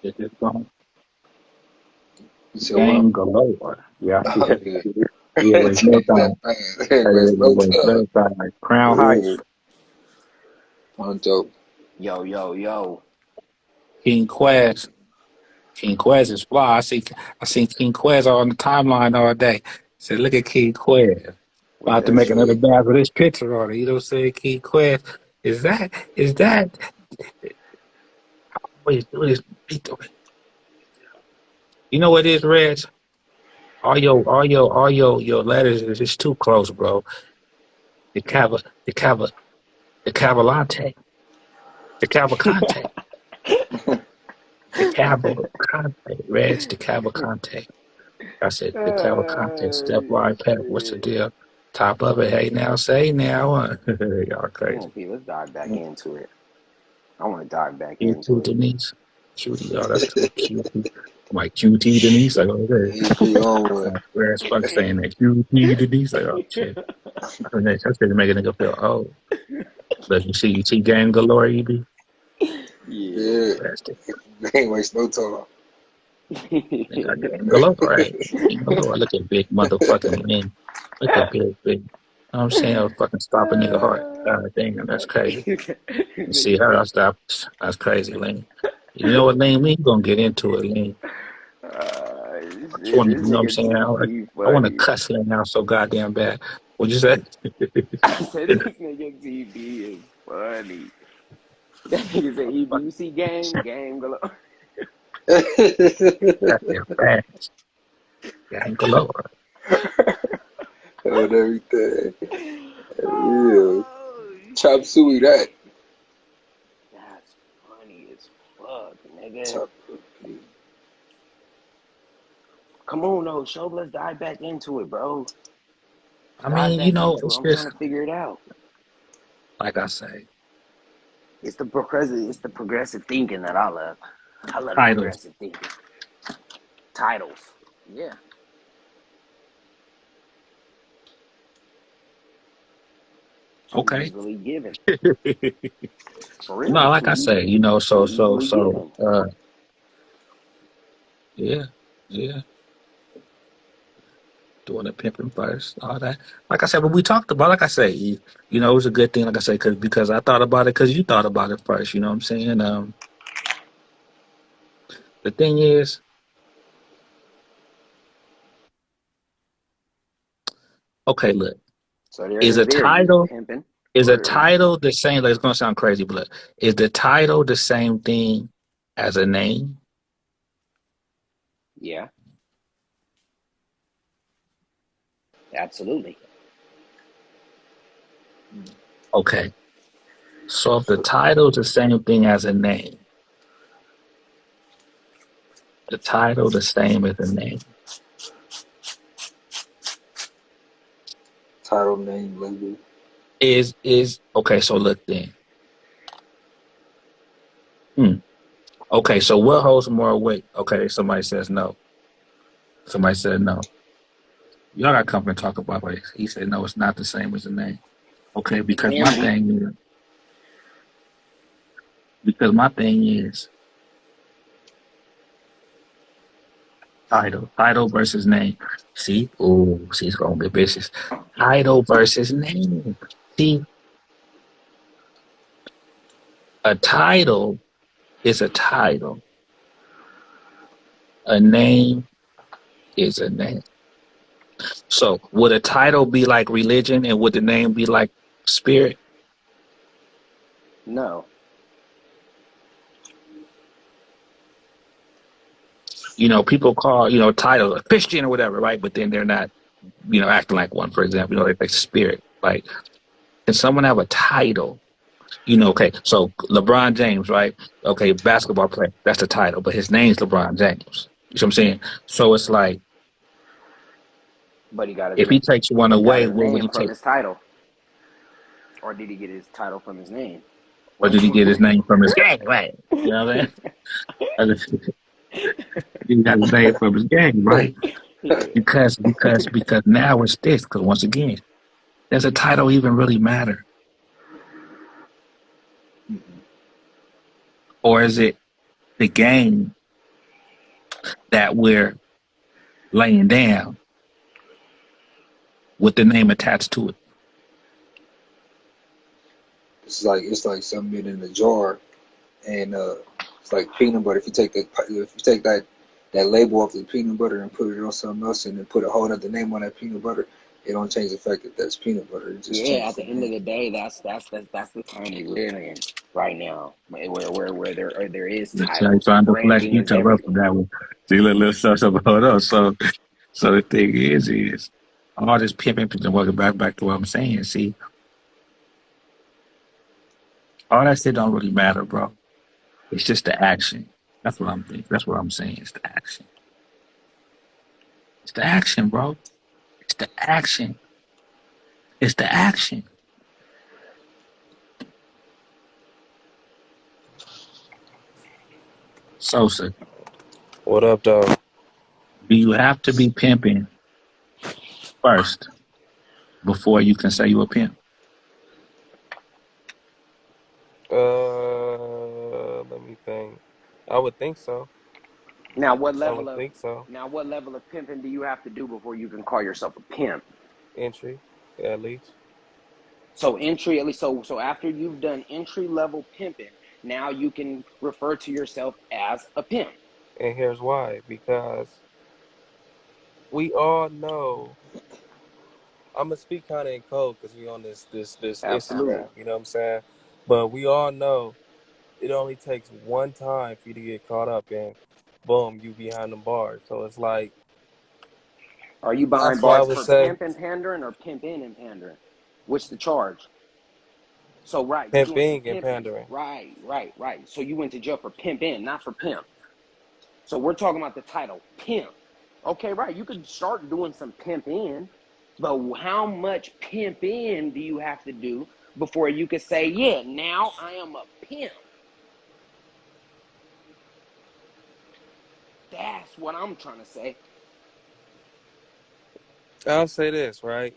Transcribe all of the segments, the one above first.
It's just going You said what? game galore. Yeah, I see Oh that. yeah. Yeah, wait, no Change that time. fast. Hey, Ain't wait, waste wait, no wait, time. no time. Like Crown Yeah. Heights, One joke. Yo, yo, yo. King Quest. King Quest is fly. I seen King Quest on the timeline all day. Said, look at King Quest. What's About to that make Yeah. another say? bag with this picture on it. You know what I'm saying? King Quest. Is that what is you know what it is, Reg? Your letters is just too close, bro. The Cava the Cava the Cavalante. The Cavalcante. The Cavalcante. Reg, the Cavalcante. I said the Cavalcante, step right past. What's the Shit. deal? Top of it. Hey now, say now. Y'all Come on, crazy. P, let's dive back into it. I want to dive back You too, into it. Denise. Cutie, oh, that's cool. Cutie. My QT Denise. Like, oh, okay. EP on one. Where as fuck saying that QT Denise. Like, oh, shit. I think that's to make a nigga feel old. But you see game galore, EB? Yeah. Yeah. That's the Ain't waste no time. nigga game galore, right? Game galore. Look at big motherfucking men. Look at big. You know what I'm saying? I'll fucking stop a nigga heart. God damn, that's crazy. You see her, I stop. That's crazy, Lane. You know what, Lane? We ain't gonna get into it, Lane. I just Shit, want to, this you know what I'm nigga saying? TB I want to funny. cuss Lane out so goddamn bad. What'd you say? I said this nigga TB is funny. That nigga said, you see game galore. Goddamn fast. Gang galore. And everything. Yeah. Oh, Chop suey that. that's funny as fuck, nigga. Chop. Come on, though, show. Let's dive back into it, bro. I Dive mean, you back know, into it. it's I'm trying just to figure it out. like I say, It's the progressive thinking that I love. I love the titles. progressive thinking. Titles. Yeah. Too Okay. easily given. For real, No, it's like I say, too easily given. yeah, yeah. Doing the pimping first, all that. Like I said, but we talked about, like I say, it was a good thing, like I say, because I thought about it, because you thought about it first. You know what I'm saying? The thing is, okay, look, So there it is is a there. You title pimping. is a Or title the same? Like, it's gonna sound crazy, but look, is the title the same thing as a name? yeah, absolutely. Okay, so if the So, title is the same thing as a name, the title the same as a name. title, name, label. Is okay. So look then. Hmm. Okay, so what holds more weight? Okay, somebody says no. Somebody said no. Y'all got company to talk about it. He said no, it's not the same as a name. Okay, It can be. because my thing is title versus name. See, it's gonna get vicious. Title versus name. See, a title is a title. A name is a name. So would a title be like religion and would the name be like spirit? No. People call, titles a Christian or whatever, right? But then they're not, acting like one, for example, like spirit. Like, can someone have a title? Okay, so LeBron James, right? Okay, basketball player, that's the title, but his name's LeBron James. You know what I'm saying? So it's like, But if he takes one he got away, his what would name he from take? his title. Or did he get his title from his name? Or did he get his name from his gang? Right. You know what I'm saying? He got his name from his gang, right? Because now it's this. Because once again, does a title even really matter, or is it the game that we're laying down with the name attached to it. It's like something in a jar, and it's like peanut butter. If you take that label off the peanut butter and put it on something else, and then put a whole other name on that peanut butter, it don't change the fact that that's peanut butter. It just Yeah, changes at the the end of name. the day, that's the time we live in right now, where there is So you titles, trying to flex branding is each other up everything. from that one. See, little stuff about us. So the thing is all this pimping, welcome back to what I'm saying. See, all that shit don't really matter, bro. It's just the action. That's what I'm thinking. That's what I'm saying. It's the action. It's the action, bro. It's the action. It's the action. So, sir, What up, dog? do you have to be pimping first before you can say you a pimp? Let me think. I would think so. Now, what I level would of think so. pimping do you have to do before you can call yourself a pimp? Entry, at least. So entry, at least, so after you've done entry level pimping, now you can refer to yourself as a pimp. And here's why. Because we all know. I'm gonna speak kind of in code because we on this Absolutely. Instagram. You know what I'm saying? But we all know it only takes one time for you to get caught up, and boom, you behind the bars. So it's like Are you behind that's why I bars would for say pimp and pandering or pimp in and pandering? What's the charge? So right, you're doing some pimping and pimping. pandering. Right. So you went to jail for pimp in, not for pimp. So we're talking about the title, pimp. Okay, right. You could start doing some pimp in, but how much pimp in do you have to do before you could say, yeah, now I am a pimp? That's what I'm trying to say. I'll say this, right?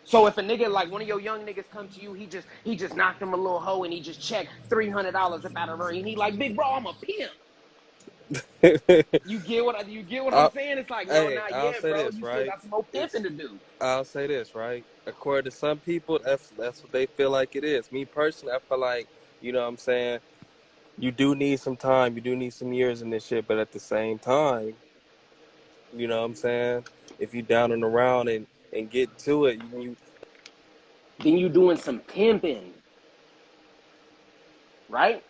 So if a nigga like one of your young niggas come to you, he just knocked him a little hoe and he just checked $300 up out of her and he like, big bro, I'm a pimp. You get what I'm I, saying? It's like, no, hey, not I'll yet, say bro. this, You still right? got some more pimping It's to do. I'll say this, right? According to some people, that's what they feel like it is. Me personally, I feel like, you know what I'm saying, you do need some time, you do need some years in this shit, but at the same time, you know what I'm saying, if you down and around and get to it, you Then you doing some pimping, right?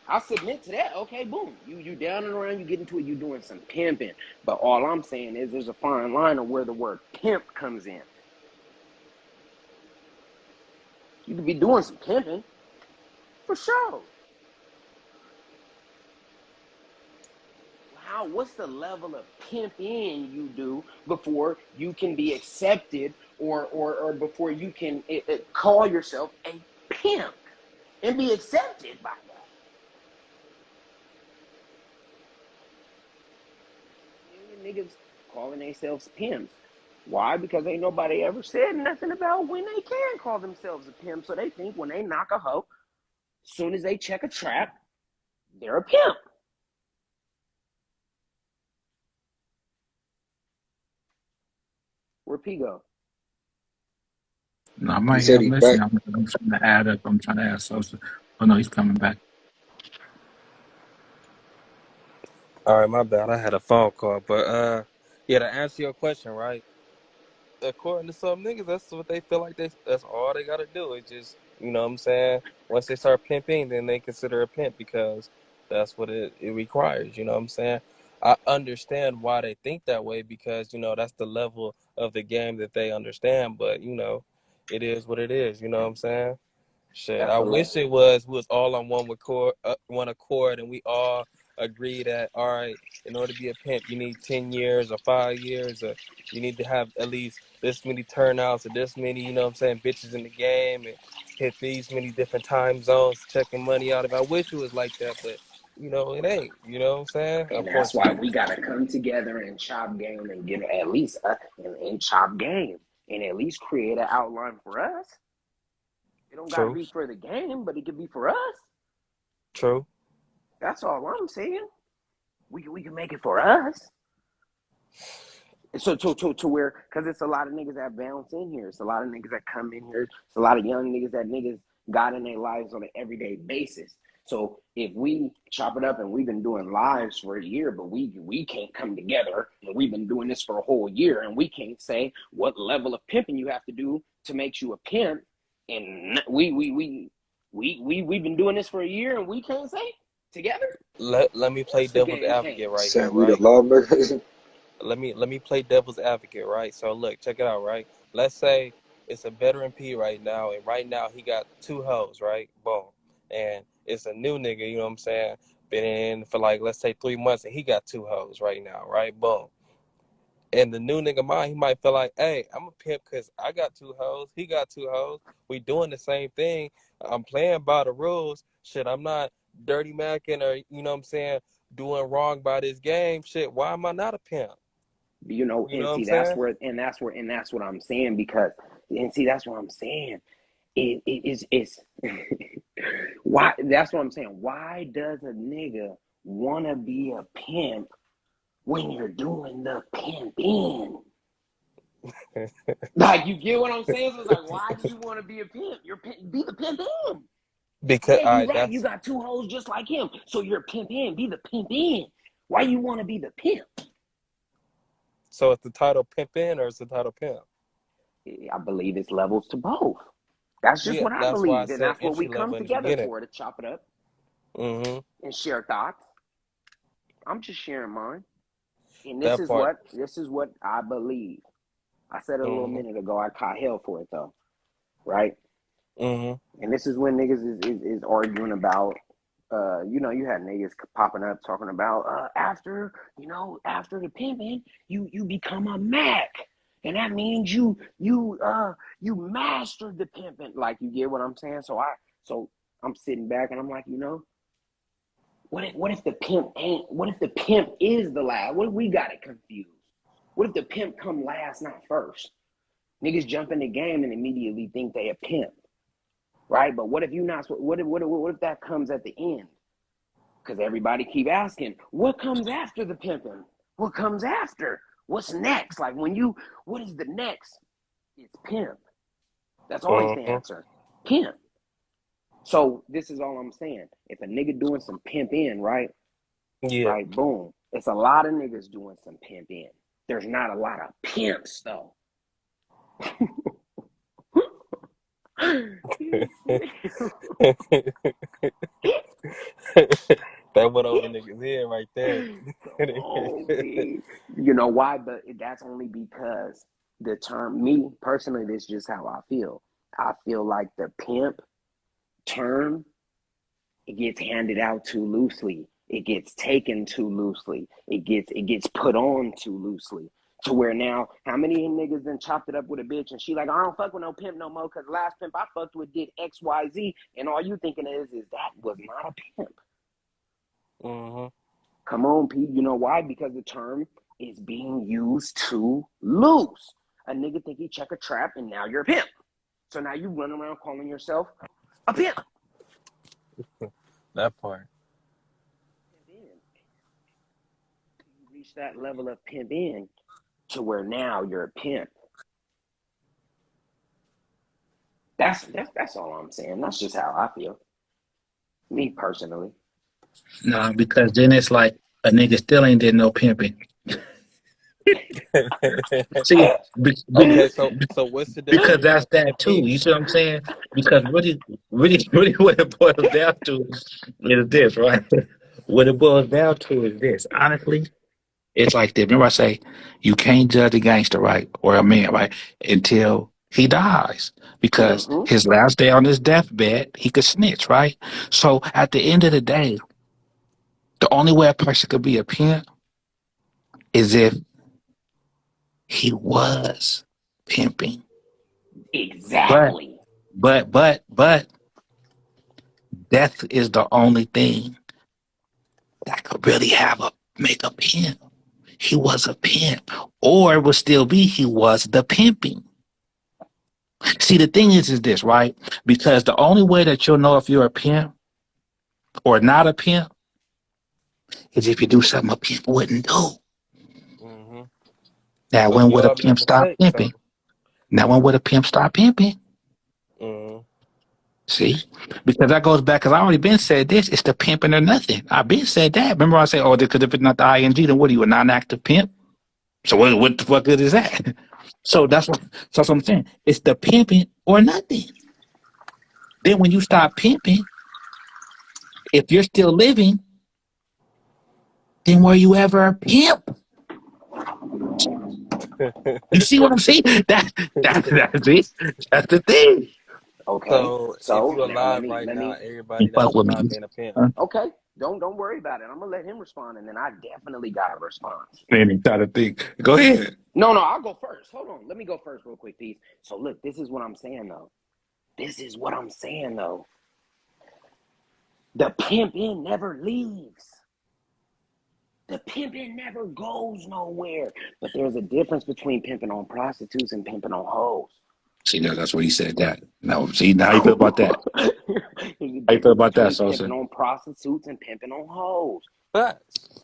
I'll submit to that. Okay, boom. You down and around, you get into it, you doing some pimping. But all I'm saying is there's a fine line of where the word pimp comes in. You could be doing some pimping, for sure. What's the level of pimping you do before you can be accepted or before you can call yourself a pimp and be accepted by that? Million niggas calling themselves pimps. Why? Because ain't nobody ever said nothing about when they can call themselves a pimp. So they think when they knock a hoe, as soon as they check a trap, they're a pimp. Where P go? No, I'm He right here. said I'm he listening. back. I'm trying to add up. I'm trying to add social. Oh no, he's coming back. all right, my bad. I had a phone call, but yeah, to answer your question, right? According to some niggas, that's what they feel like that's all they gotta do. It just, you know what I'm saying? Once they start pimping, then they consider a pimp because that's what it requires, you know what I'm saying? I understand why they think that way because, that's the level of the game that they understand, but it is what it is, you know what I'm saying? Shit, That's I a le- wish it was all on one accord, and we all agree that all right, in order to be a pimp, you need 10 years or 5 years, or you need to have at least this many turnouts or this many, what I'm saying, bitches in the game, and hit these many different time zones, checking money out. If I wish it was like that, but it ain't. You know what I'm saying? And that's why Unfortunately, we gotta come together and chop game and get at least and chop game and at least create an outline for us. It don't gotta true, be for the game, but it could be for us. true. That's all I'm saying. we can make it for us. So to where, because it's a lot of niggas that bounce in here. It's a lot of niggas that come in here. It's a lot of young niggas that niggas got in their lives on an everyday basis. So if we chop it up and we've been doing lives for a year, but we can't come together, and we've been doing this for a whole year, and we can't say what level of pimping you have to do to make you a pimp, and we've been doing this for a year, and we can't say together. Let me play What's the devil's game advocate change? right here, Saying we the right? lawmakers. Let me play devil's advocate, right? So look, check it out, right? Let's say it's a veteran P right now, and right now he got 2 hoes, right? Boom. And it's a new nigga, you know what I'm saying? Been in for like, let's say 3 months, and he got 2 hoes right now, right? Boom. And the new nigga mind, he might feel like, hey, I'm a pimp because I got 2 hoes, he got 2 hoes. We doing the same thing. I'm playing by the rules. Shit, I'm not dirty macking or, you know what I'm saying, doing wrong by this game. Shit, why am I not a pimp? You know, You and know what I'm see saying? that's what I'm saying, because, and see, that's what I'm saying. It's why, that's what I'm saying. Why does a nigga wanna be a pimp when you're doing the pimping? Like, you get what I'm saying? So it's like, why do you want to be a pimp? Be the pimp in. Because Yeah, all you right, right. You that's got 2 hoes just like him. So you're a pimp in. Be the pimp in. Why you want to be the pimp? so it's the title pimp in or it's the title pimp? I believe it's levels to both. That's just Yeah, what I that's why I believe, and said that's what we entry come level in the together beginning. for, to chop it up Mm-hmm. and share thoughts. I'm just sharing mine, and That part. this is what I believe. I said it a little Mm-hmm. minute ago. I caught hell for it though, right? Mm-hmm. And this is when niggas is arguing about. You know, you had niggas popping up talking about after, you know, after the pimping, you become a Mac, and that means you mastered the pimping. Like, you get what I'm saying? So I'm sitting back and I'm like, you know, what if the pimp ain't? What if the pimp is the last? What if we got it confused? What if the pimp come last, not first? Niggas jump in the game and immediately think they a pimp, right? But what if you not? What if that comes at the end? Because everybody keep asking, what comes after the pimping? What comes after? What's next? Like, what is the next? It's pimp. That's always the Mm-hmm. answer. Pimp. So this is all I'm saying. If a nigga doing some pimp in, right? Yeah. Right, boom. It's a lot of niggas doing some pimp in. There's not a lot of pimps though. That went over niggas' head right there. Oh, man. You know why? But that's only because the term, me personally, this is just how I feel. I feel like the pimp term, it gets handed out too loosely. It gets taken too loosely. It gets put on too loosely. To where now, how many niggas then chopped it up with a bitch and she like, I don't fuck with no pimp no more because last pimp I fucked with did XYZ, and all you thinking is that was not a pimp. Mm-hmm. Come on, Pete. You know why? Because the term is being used too loose. A nigga think he check a trap and now you're a pimp. So now you run around calling yourself a pimp. That part. And then you reach that level of pimp in to where now you're a pimp. That's all I'm saying. That's just how I feel. Me personally. No, because then it's like a nigga still ain't did no pimping. See, Okay, so what's the because definition that's of that pimp too. in? You see what I'm saying? Because really, what it boils down to is this, right? What it boils down to is this. Honestly, it's like this. Remember, I say you can't judge a gangster, right, or a man, right, until he dies, because Mm-hmm. his last day on his deathbed, he could snitch, right? So at the end of the day, the only way a person could be a pimp is if he was pimping. But Exactly. but death is the only thing that could really make a pimp. He was a pimp, or it would still be he was the pimping. See, the thing is this, right? Because the only way that you'll know if you're a pimp or not a pimp is if you do something a pimp wouldn't do. Mm-hmm. Now, But when we would a all make pimp stop mistakes, pimping? so. Now, when would a pimp stop pimping? Mm-hmm. See, because that goes back. Because I already been said this. It's the pimping or nothing. I've been said that. Remember, I say, oh, because if it's not the ing, then what are you, a non-active pimp? So what the fuck good is that? So that's what I'm saying. It's the pimping or nothing. Then when you stop pimping, if you're still living, then were you ever a pimp? You see what I'm saying? That's it. That's the thing. Okay, So if so you now let alive me right let now, me. everybody You that fuck with me. survived being a pimp. Huh? Okay, don't worry about it. I'm gonna let him respond, and then I definitely got a response. Man, you try to think. Go ahead. No, I'll go first. Hold on, let me go first real quick, Pete. So look, this is what I'm saying though. This is what I'm saying though. The pimping never leaves. The pimping never goes nowhere. But there's a difference between pimping on prostitutes and pimping on hoes. See, that's what he said. That now, see, now how you feel about that? There's a How you feel difference about that, between Sosa? pimping on prostitutes and pimping on hoes. Facts.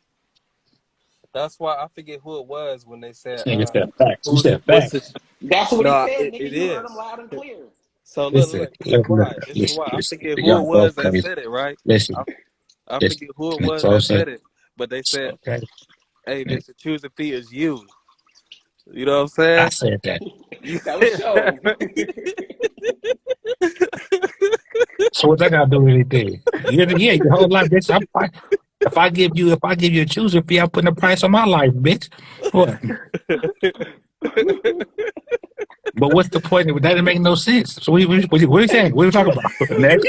That's why I forget who it was when they said, You said facts. You said what's the, facts. That's what he no, said, nigga. it You heard him is. loud and clear. So Listen, this is why. This is listen, why. I listen. forget who it Y'all both was that crazy. said it, right? Listen, I listen. forget who it was that Sosa, said it, but they said, okay. hey, Mr. Choose Fee is you. You know what I'm I saying? said that. You That was said show. that, So what that got to do with anything? Yeah, your whole life, bitch. I'm fine. If I give you a chooser fee, I'm putting a price on my life, bitch. What? But what's the point? That didn't make no sense. So what are you saying? What are you talking about? Next,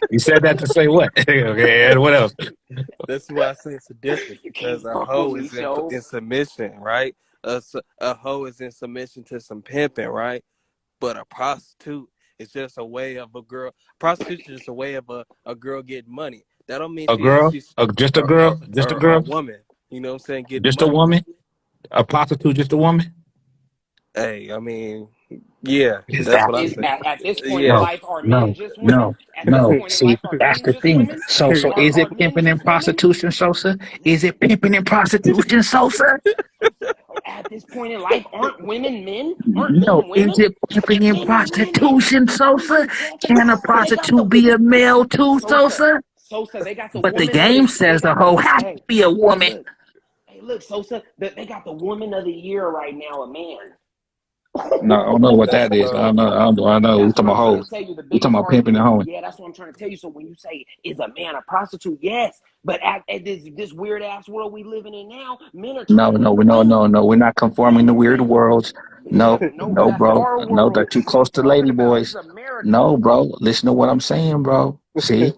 you said that to say what? Okay, and what else? That's why I say it's a difference You because can't a fuck with hoe me, is show. in submission, right? A hoe is in submission to some pimping, right? But a prostitute is just a way of a girl. Prostitution is just a way of a girl getting money. That don't mean A girl? she's Just a girl? Just a or a girl? woman. You know what I'm saying? Getting Just a money. woman? A prostitute? Just a woman? Hey, I mean, yeah, that's what I Is Exactly. say. at this point in Yeah. No, life, are men no, just women? no, At this no. point in See, life, are that's men the just thing. women? So is Are it men pimping and just women? prostitution, Sosa? Is it Listen, pimping and prostitution, Sosa? at this point in life, aren't women men? Aren't No, men is women? it pimping and Men are women. prostitution, What are Sosa? you talking Can a about? They got the prostitute be a male too, Sosa. Sosa? Sosa, they got the But the woman of the game says the hoe has to hey, be a hey, woman. look. Hey, look, Sosa, they got the woman of the year right now, a man. No, I don't know what that is. I don't know. I don't know. We That's talking what about I'm trying to hoes. tell you. The We talking biggest about pimping and argument. hoeing. Yeah, that's what I'm trying to tell you. So when you say, is a man a prostitute? Yes. But at this weird ass world we living in now, men are No, trying to no, do no, no, both. no. We're not conforming to weird worlds. Yeah, No, no, but no, that's bro. our No, they're world. too What are you close to talking lady about? This is boys. America. No, bro. Listen to what I'm saying, bro. See,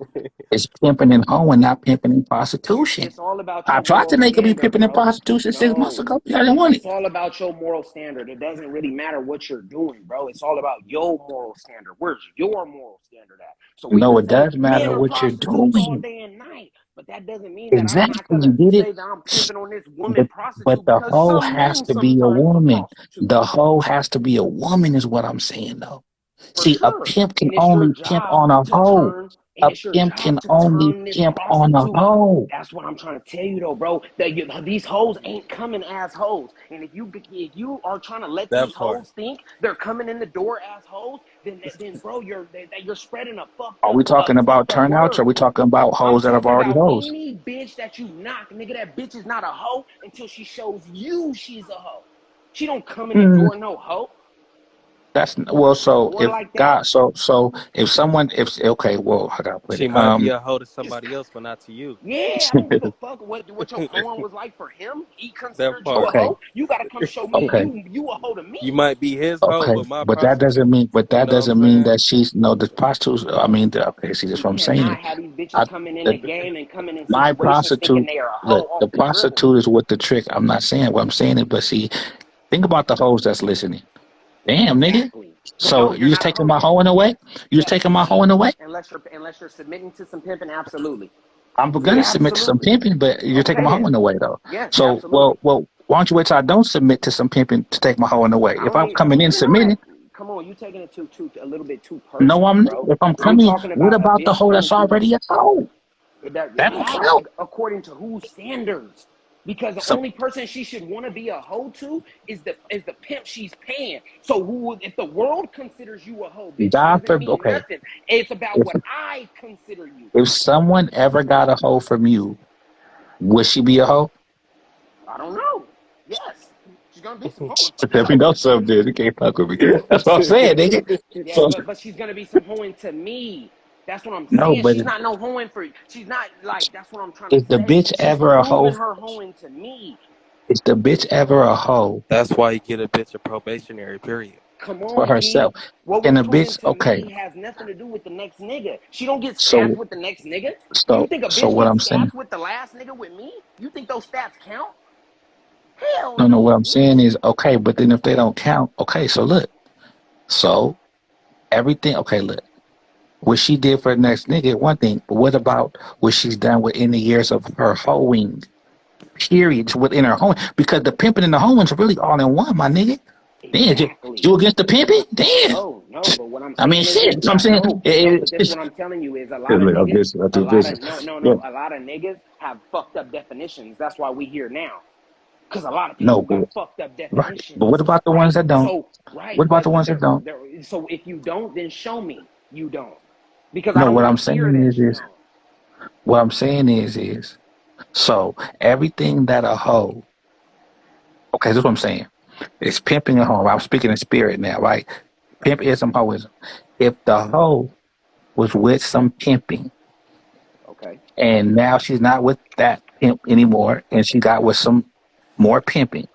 it's pimping and hoeing, not pimping and prostitution. It's all about I your tried to moral make it be standard, pimping and bro. prostitution 6 months No, ago. Y'all didn't want it. it's all about your moral standard. It doesn't really matter what you're doing, bro. It's all about your moral standard. Where's your moral standard at? So we No, could it say does matter men are what you're prostitutes all doing. day and night, but that doesn't mean that I'm not Exactly, you gonna get it. say that I'm pimping on this woman But prostitute the because hoe some has men to be a sometimes are woman. prostitutes. The hoe has to be a woman, is what I'm saying, though. For See, a sure. pimp can And it's your only pimp job on a to hoe. turn, and A it's your pimp can job to only turn this pimp on a prostitute. hoe. That's what I'm trying to tell you, though, bro. These hoes ain't coming as hoes, and if you are trying to let That these part. hoes think they're coming in the door as hoes, then bro, you're spreading a Are we talking about fucked up turnouts or are word. we talking about I'm hoes that have talking already about hoes? any bitch that you knock, nigga. That bitch is not a hoe until she shows you she's a hoe. She don't come in the Hmm, door no hoe that's well. So or if like that. God, so if someone, if okay, well, I gotta put She it. might be a hoe to somebody else, but not to you. Yeah, I don't give a fuck what your hoeing was like for him. He That considered you a part. Okay, hoe. You gotta come show me okay, you a hoe to You me. might be his hoe, okay, but my but that doesn't prostitute. mean, You know what I'm saying? that she's no the prostitutes. I mean, okay, see, that's You what I'm saying. cannot have these I, bitches coming in the, the game and coming in my situations thinking prostitute, they are a look, hoe off the the dribble. prostitute is what the trick. I'm not saying what I'm saying it, but see, think about the hoes that's listening. Damn, nigga. Exactly. But So no, you're you just not a taking hoe my yet. hoeing away? You just Yes. taking my hoeing away? Unless you're submitting to some pimping, absolutely. I'm gonna Yeah, submit to some absolutely. pimping, but you're taking Okay my then. hoeing away though. Yes, So, absolutely. why don't you wait till I don't submit to some pimping to take my hoeing away? I If don't I'm coming in even know that. submitting, Come on, you taking it too a little bit too no, personal, I'm not. bro. If I'm I'm coming, talking what about a about the bitch hoe coming that's through the already a hoe? That don't How? count. According to whose standards? Because the So only person she should want to be a hoe to is the pimp she's paying. So if the world considers you a hoe, bitch, it God doesn't forbid. mean Okay, nothing. It's about if what I consider you. if someone ever got a hoe from you, would she be a hoe? I don't know. Yes, she's gonna be some hoeing for Let me sure. know something. Dude. You can't fuck with me. That's what I'm saying, nigga. Yeah, So but she's gonna be some hoeing to me. That's what I'm no, saying. but She's not no hoeing for. She's not like. That's what I'm trying to is the say. bitch She's ever a hoe? proving her hoeing to me. Is the bitch ever a hoe That's why you get a bitch a probationary period. Come for on, P. herself? What Can was a proven bitch? to Okay, me has nothing to do with the next nigga. She don't get stats so with the next nigga. You so think a so bitch what I'm gets saying? stats with the last nigga with me? You think those stats count? Hell No, no. What no, I'm saying bitch. is okay, but then if they don't count, okay. So look, so everything. Okay, look. What she did for the next nigga, one thing. But what about what she's done within the years of her hoeing? Periods within her hoeing, because the pimping and the hoeing's really all in one, my nigga. Damn, Exactly. you against the pimping? Damn. No. But what I'm I mean, saying is this. shit. I'm saying, No. But this what I'm telling you is a lot of look, niggas. I A do lot of business. Yeah, A lot of niggas have fucked up definitions. That's why we here now. Because a lot of no, people but got fucked up right. But what definitions, about the ones right? that don't? So, right, What about the ones that don't? so if you don't, then show me you don't, because I No, don't what want I'm to hear saying that you is don't. what I'm saying is so everything that a hoe. Okay, this is what I'm saying. It's pimping a hoe. I'm speaking in spirit now, right? Pimp is some hoism. If the hoe was with some pimping, Okay, and now she's not with that pimp anymore, and she got with some more pimping,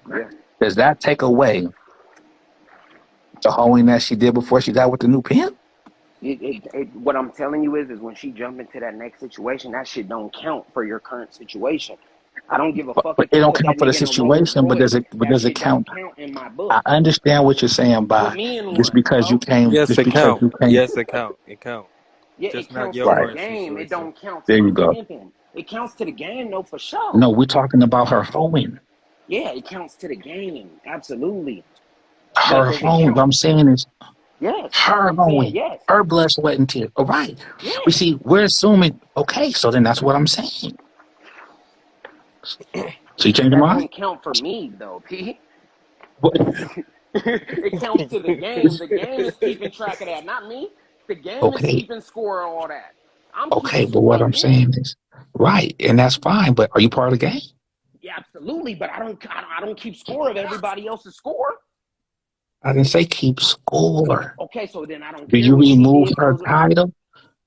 yeah. does that take away the hoeing that she did before she got with the new pimp? What I'm telling you is when she jump into that next situation, that shit don't count for your current situation. I don't give a fuck But if it you don't put that count for the nigga in a Rolls situation. But Royce. does it? But That does it shit don't count? count in my I book. understand what you're saying Put by me in just one, because you ho. came, Yes, just it because count. you came. Yes, it count. It count. Yeah, it Just not counts your to the Right. current game. It situation. don't count to There you my go. pimping. It counts to the game, though, for sure. No, we're talking about her hoeing. Yeah, it counts to the game. Absolutely. But Her does it hoeing. What count? I'm saying is Yes. her I'm saying hoeing. yes. Her blood, sweat, and tears. All right. We Yes. see. We're assuming. Okay. So then that's what I'm saying. So you change your That mind? don't count for me, though, P. What? It counts to the game. The game is keeping track of that, not me. The game is Okay. keeping score of all that. I'm keeping Okay. But score what of I'm this. saying is right, and that's fine. But are you part of the game? Yeah, absolutely. But I don't keep score of everybody else's score. I didn't say keep score. Okay, so then I don't Do care you what she remove did her for, title?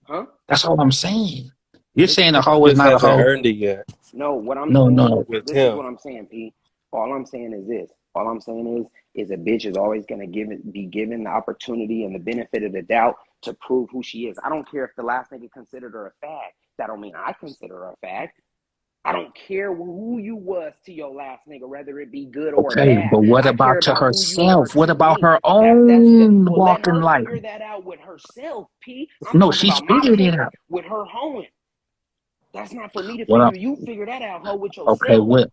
huh? That's all I'm saying. You're This saying a She hoe is just not a hasn't hoe? earned it yet No, what I'm No, saying no. is with this is him. what I'm saying, P. All I'm saying is this. All I'm saying is a bitch is always gonna be given the opportunity and the benefit of the doubt to prove who she is. I don't care if the last nigga considered her a fag. That don't mean I consider her a fag. I don't care who you was to your last nigga, whether it be good or Okay, bad. but what I care about to about who you are herself? What to about me. her That's that. own Well, let walking her life? figure that out with herself, P. I'm No, talking she's about my figured it pimping out. with her hoeing. That's not for me to What? figure. You figure that out, hoe, with Okay, yourself. what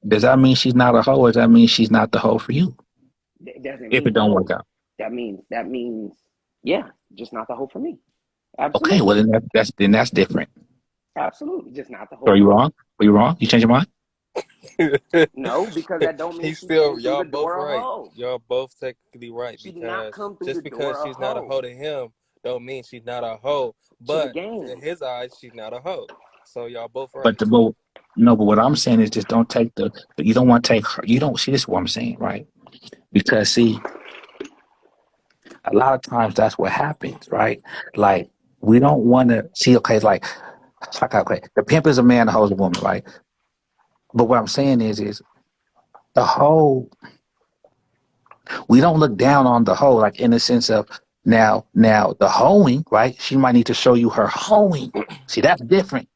does that mean? She's not a hoe, or does that mean she's not the hoe for you? That doesn't If it mean don't work hoe. out, That means yeah, just not the hoe for me. okay, well Absolutely. then that's different. Absolutely. Just not the So hoe are for you me. wrong? Are you wrong? You change your mind? No, because that don't mean He's she still, came through y'all the both door a right. hoe. Y'all both technically right She did not because come through the just because door a she's not a hoe hoe to him, don't mean she's not a hoe. to the But in game. his eyes, she's not a hoe. So y'all both But right. the but, no, but what I'm saying is just don't take the. You don't want to take her. You don't see this. Is what I'm saying, right? Because see, a lot of times that's what happens, right? Like we don't want to see. Okay, like okay, the pimp is a man, the hoe is a woman, right? But what I'm saying is the hoe. We don't look down on the hoe, like in the sense of now the hoeing, right? She might need to show you her hoeing. See, that's different.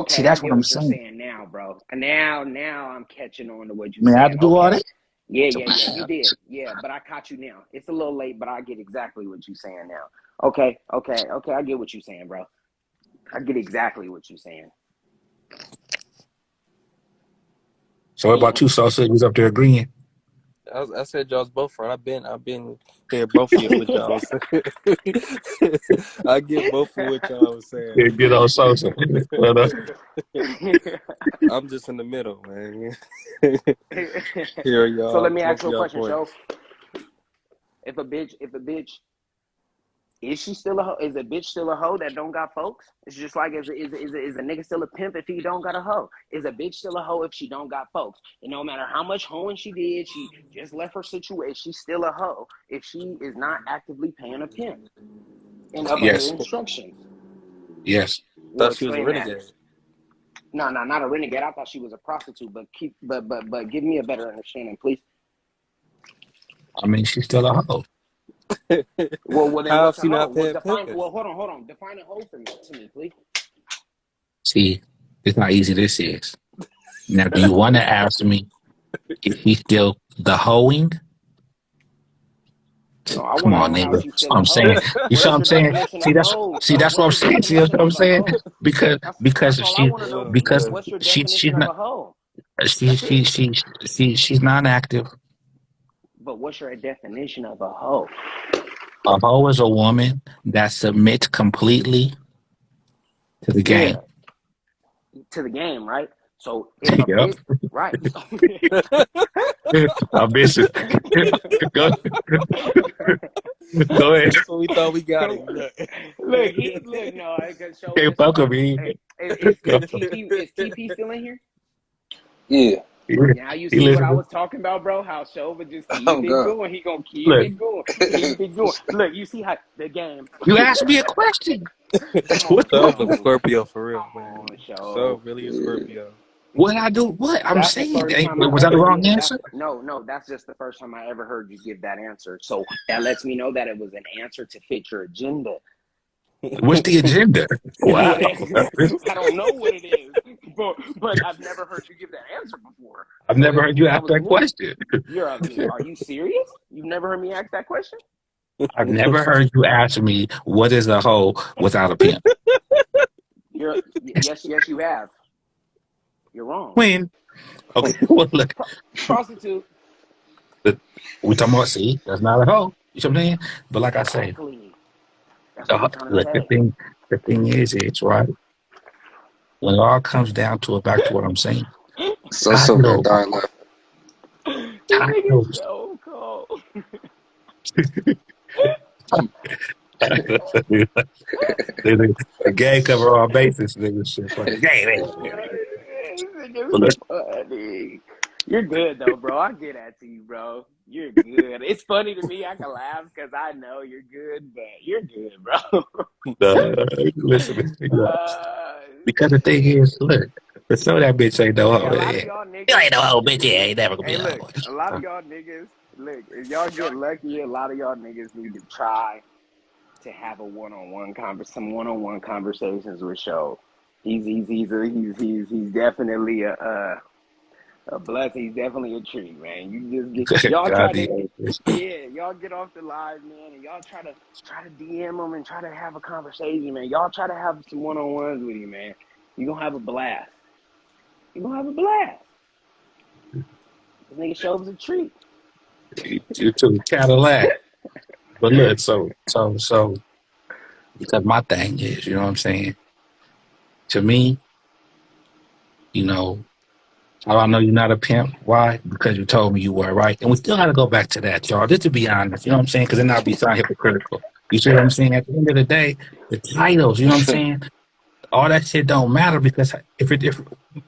See, Okay, I that's what get I'm what you're saying. saying now, bro. Now I'm catching on to what you're Man, I have saying. to do all Okay. that. Yeah. You did. Yeah, but I caught you now. It's a little late, but I get exactly what you're saying now. Okay. I get what you're saying, bro. I get exactly what you're saying. So what about Damn. you, Sosa? You was up there agreeing. I said y'all's both right. I've been here both of you what y'all was saying. I get both of what y'all was saying. Get on social. But, I'm just in the middle, man. Here So y'all, let me ask both of you a y'all question, Show. points. If a bitch, is she still a hoe? Is a bitch still a hoe that don't got folks? It's just like is a nigga still a pimp if he don't got a hoe? Is a bitch still a hoe if she don't got folks? And no matter how much hoeing she did, she just left her situation. She's still a hoe if she is not actively paying a pimp and up under yes, instructions. yes. Well, Thought she was a explain that. renegade. No, not a renegade. I thought she was a prostitute, but give me a better understanding, please. I mean, she's still a hoe. Well, then How if what's a she hoe? not Well, paying define. pimping? Well, hold on. Define a hoe to me, please. See, it's how easy this is. Now, do you want to ask me if he's still the hoeing? No, I Come want to on, know how nigga. she's That's still what a I'm hoe. saying. You see What what is I'm your saying? definition See, of that's hoe, see, Show? that's what What's I'm your saying. See what definition I'm of a saying? hoe? Because because That's all I she want to know. because What's your she's definition of not a hoe? she That's she it. she she's not active. But what's your definition of a hoe? A hoe is a woman that submits completely to the Yeah, game. to the game, right? So if a Yep. bitch, right? I miss it. Go, go ahead. That's what we thought we got it. Look. Look. No, I can show Can't listen, fuck with bro. me. Hey, Go. is TP still in here? Yeah. Now you He see what I listening. was talking about, bro. How Shova just keep Oh it God. going. He gonna keep Look, it going. Keep it going. Look, you see how the game. you asked me a question. Come What on, the So a Shove. Scorpio for real, Come man. on, So Shove. really a Yeah. Scorpio. what I do? What I'm That's the saying? first time I Was that the ever wrong get. That's answer? no. That's just the first time I ever heard you give that answer. So that lets me know that it was an answer to fit your agenda. What's the agenda? Wow. Whatever. I don't know what it is, but I've never heard you give that answer before. I've So never heard you that ask was that new. question. Are you serious? You've never heard me ask that question? I've never heard you ask me what is a hoe without a pimp. Yes, you have. You're wrong. When? Okay, well, look, Prostitute. we talking about, see, that's not a hoe. You know what I'm saying? But like I say, Exactly. That's what I'm trying to look, say. the thing is, it's right. When it all comes down to it, back to what I'm saying, So Silver titles, died left. This nigga's titles. so cold. The game cover all bases, nigga. Shit, fuck the game. This nigga's But look, funny. You're good though, bro. I get that to you, bro. You're good. It's funny to me. I can laugh because I know you're good, but you're good, bro. listen, uh, because the thing is, look, but some of that bitch ain't no hey, hoe. a lot of Yeah. y'all You niggas. ain't no hoe, bitch. Yeah, ain't never gonna be Hey, a look, hoe. a lot of y'all niggas. Look, if y'all get lucky, a lot of y'all niggas need to try to have a some one-on-one conversations with Show. He's definitely a blessing. He's definitely a treat, man. You just get y'all try God, to yeah. y'all get off the live, man, and y'all try to DM him and try to have a conversation, man. Y'all try to have some one-on-ones with him, man. You gonna have a blast. You gonna have a blast. This nigga Show's a treat. You too, Cadillac. But look, so, because my thing is, you know what I'm saying? To me, you know, I know you're not a pimp. Why? Because you told me you were, right? And we still got to go back to that, y'all, just to be honest. You know what I'm saying? Because then I'll be sound hypocritical. You see what I'm saying? At the end of the day, the titles, you know what I'm saying? All that shit don't matter because if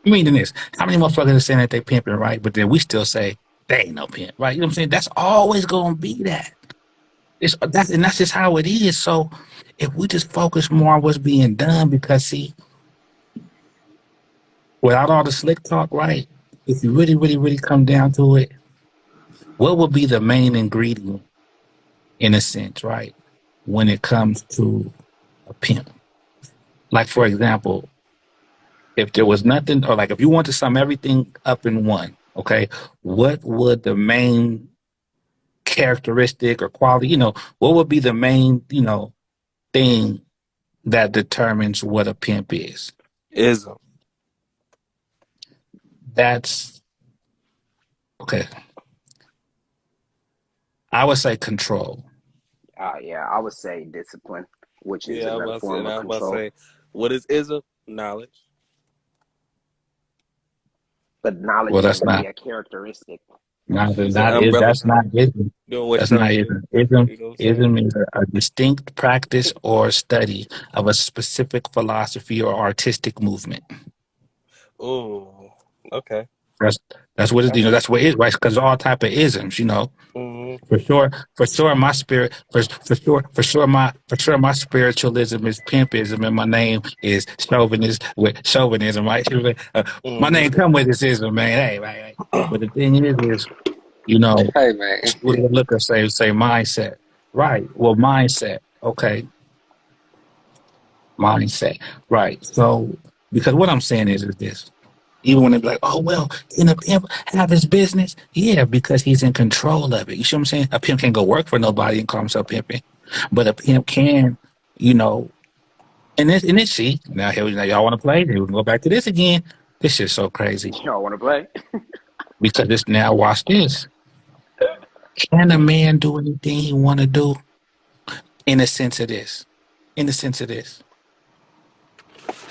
meaning this, how many motherfuckers are saying that they pimping, right? But then we still say they ain't no pimp, right? You know what I'm saying? That's always gonna be that. That's just how it is. So if we just focus more on what's being done, because see, without all the slick talk, right? If you really, really, really come down to it, what would be the main ingredient in a sense, right? When it comes to a pimp. Like for example, if there was nothing, or like if you want to sum everything up in one, okay, what would the main characteristic or quality, what would be the main, thing that determines what a pimp is? Ism. That's okay. I would say control. Yeah, I would say discipline, which is Yeah, I was another about to say, form and of I was about to control. say, what is ism? Knowledge. But knowledge Well, isn't that's really not a characteristic. not It's an not is umbrella that's not term. ism. Doing what That's shows not you. ism. Ism You know what I'm saying? ism is a distinct practice or study of a specific philosophy or artistic movement. Ooh. Okay. That's that's what it, That's that's what it is, right? Because all type of isms. Hmm. For sure, my spirit, for sure, my spiritualism is pimpism, and my name is chauvinism, right? My Hmm. name come with this ism, man. Hey, right. But the thing is, you know, Hey man, what do I look at say mindset, right? Well, mindset, okay, mindset, right? So, because what I'm saying is this. Even when they be like, oh, well, can a pimp have his business? Yeah, because he's in control of it. You see what I'm saying? A pimp can't go work for nobody and call himself pimping. But a pimp can, you know, and see, now y'all want to play? Then we can go back to this again. This shit's so crazy. y'all want to play? Because this now, watch this. Can a man do anything he want to do in the sense of this? In the sense of this.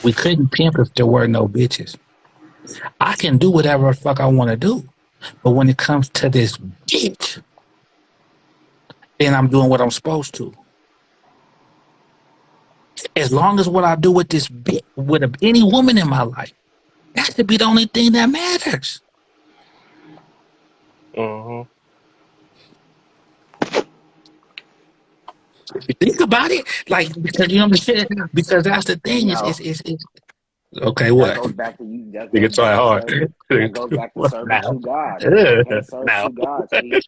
We couldn't pimp if there were no bitches. I can do whatever the fuck I want to do. But when it comes to this bitch, then I'm doing what I'm supposed to. As long as what I do with this bit with any woman in my life, that should be the only thing that matters. Hmm. If you think about it, like because you know what I'm saying, because that's the thing No, is okay. that What goes back to you. That you can goes try back to hard. serving. That goes back to What serving now? two gods, bro. You can't serve Now, two gods, P.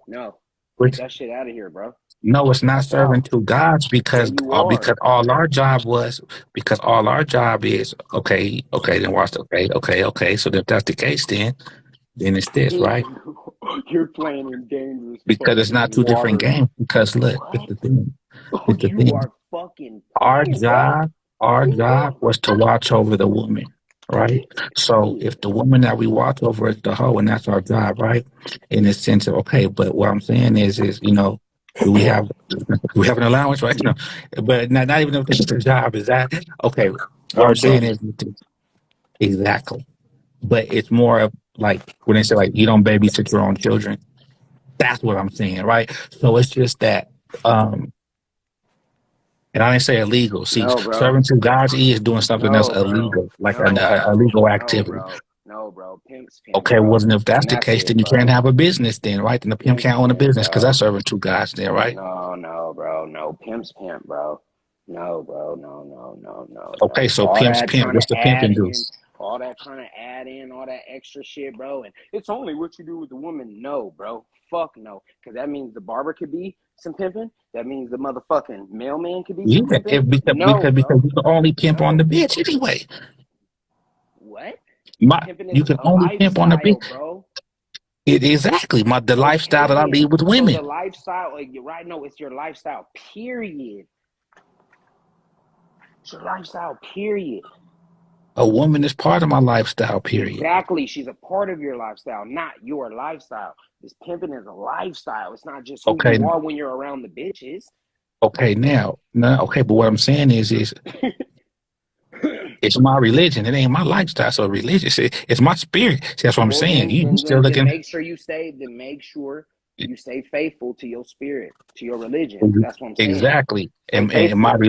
No, get which that shit out of here, bro. no, it's not That's serving out. two gods Yeah, because you all are. because all our job was because all our job is okay. Then watch okay. So if that's the case, then it's this, right? You're playing in dangerous Because it's fucking not two different waters. games. Because look, it's What? the thing. Oh, It's the you thing. are fucking Our cool, bro. job, our job was to watch over the woman, right? So Yeah. if the woman that we watch over is the hoe, and that's our job, right? In the sense of okay, but what I'm saying is do we have an allowance right now? But not even if this is the job, is that okay? What I'm Our saying duty. is exactly, but it's more of like when they say like you don't babysit your own children. That's what I'm saying, right? So it's just that and I didn't say illegal. See, No, bro. serving to God's E is doing something else No, bro. illegal, like No, a bro. legal No, activity. bro. No, bro. Pimp's pimp, Okay, bro. wasn't if that's And the that's case, it, then you can't bro. have a business, then, right? Then the pimp Pimp's can't own a pimp, business because that's bro. serving two gods, then, right? No, bro. No, pimp's pimp, bro. No, bro. Okay, No. so pimp's pimp. What's the pimping do? Trying to add in all that extra shit, bro. And it's only what you do with the woman. No, bro. Fuck no. Because that means the barber could be some pimping. That means the motherfucking mailman could be Yeah, some pimping. because No, bro. you can only pimp on the No. bitch anyway. What? Pimping You is can a only pimp on the bitch. lifestyle, bro. Exactly. The lifestyle Okay, that I then. lead with So the women. lifestyle, like you're right, no, it's your lifestyle, period. It's your lifestyle, period. A woman is part of my lifestyle. Period. Exactly. She's a part of your lifestyle, not your lifestyle. This pimping is a lifestyle. It's not just who Okay. you are when you're around the bitches. Okay. Now. Okay. But what I'm saying is it's my religion. It ain't my lifestyle. So religious. It's my spirit. See, that's what I'm Well, saying. then, You then, still then, then looking make sure you stay. Then make sure you stay faithful to your spirit, to your religion. That's what I'm saying. exactly. Stay And my faithful.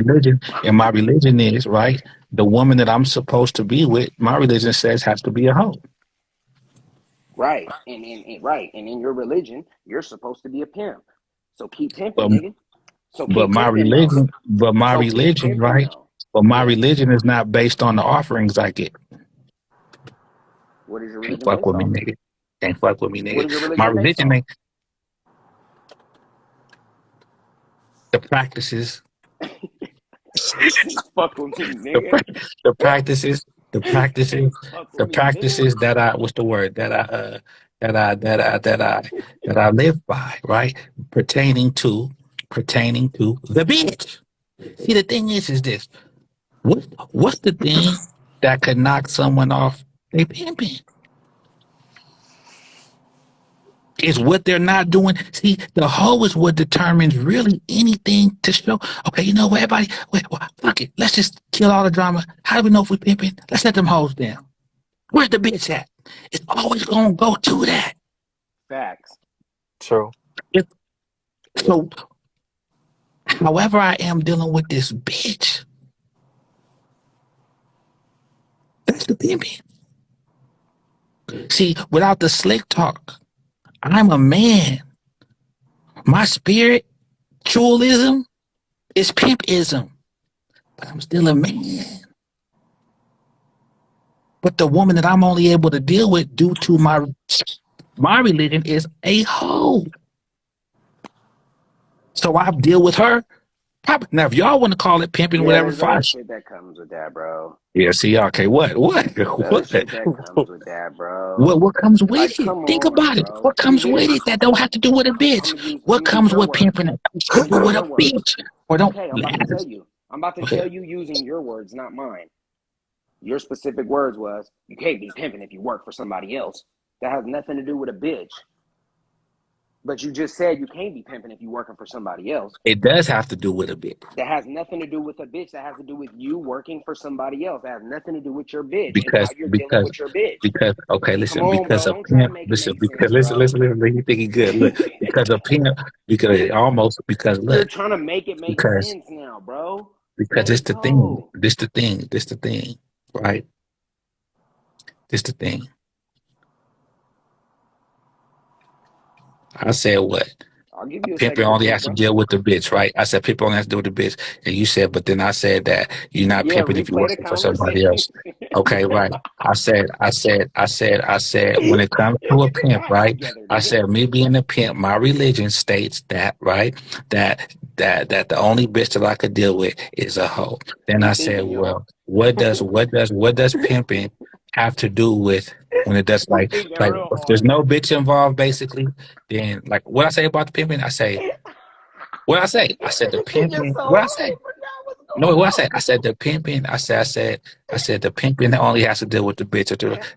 religion is right. The woman that I'm supposed to be with, my religion says has to be a hoe. Right. Right. And in your religion, you're supposed to be a pimp. So keep pimping, But nigga. So keep pimping though. my So keep religion, pimping right? though. But my Yeah. religion is not based on the offerings I get. What is your Can't religion fuck based with me, off? nigga. Can't fuck with me, What nigga. is your My religion based religion off? ain't the practices Fuck with me, the nigga. pra- the practices the practices Fuck with the me, nigga. practices that I what's the word that I live by, right? Pertaining to the bitch. See, the thing is this: what's the thing that could knock someone off they pimping? It's what they're not doing. See, the hoe is what determines really anything to show. Okay, you know what, everybody, wait, fuck it. Let's just kill all the drama. How do we know if we're pimping? Let's let them hoes down. Where's the bitch at? It's always gonna go to that. Facts. True. If, so, however I am dealing with this bitch, that's the pimping. See, without the slick talk, I'm a man. My spiritualism is pimpism, but I'm still a man. But the woman that I'm only able to deal with due to my religion is a hoe. So I deal with her. Probably. Now, if y'all want to call it pimping, Yeah, whatever, there's other fine. shit that comes with that, bro. Yeah, see, okay, what, There's other shit that comes with that, bro. what comes with Like, it? come Think on, about it. bro. What comes with it that don't have to do with a bitch? I'm What gonna use comes your with words. pimping that I'm has to gonna do use with your a words. bitch? Or don't Okay, I'm about to matter? tell you. I'm about to Okay. tell you using your words, not mine. Your specific words was, you can't be pimping if you work for somebody else. That has nothing to do with a bitch. But you just said you can't be pimping if you're working for somebody else. It does have to do with a bitch. That has nothing to do with a bitch. That has to do with you working for somebody else. That has nothing to do with your bitch and how Because you're dealing because with your bitch. because okay, Come listen, on, because bro. a Don't try to pimp, make it listen, make because sense, bro. listen, you think he good. Look, because a pimp, because it almost because You're look, trying to make it make because sense now, bro. because Let it's it the thing. go. This the thing, right? This the thing. I said what? I'll give you a Pimping second to only think, has to bro. deal with the bitch, right? I said pimping only has to deal with the bitch. And you said, but then I said that you're not Yeah, pimping if you're replay the working for somebody conversation. else. Okay, right. I said, when it comes Yo, to a get your pimp, act right? together, I nigga. said, me being a pimp, my religion states that, right? That the only bitch that I could deal with is a hoe. Then We I said, thinking, y'all. well, what does pimping have to do with when it does We like thinking like real if there's hard. no bitch involved basically, then like what I say about the pimping, I say what I say? I said the He gets pimping. so What I high, he say? forgot what's No, going what I on. said? I said the pimping. I said the pimping only has to deal with the bitch.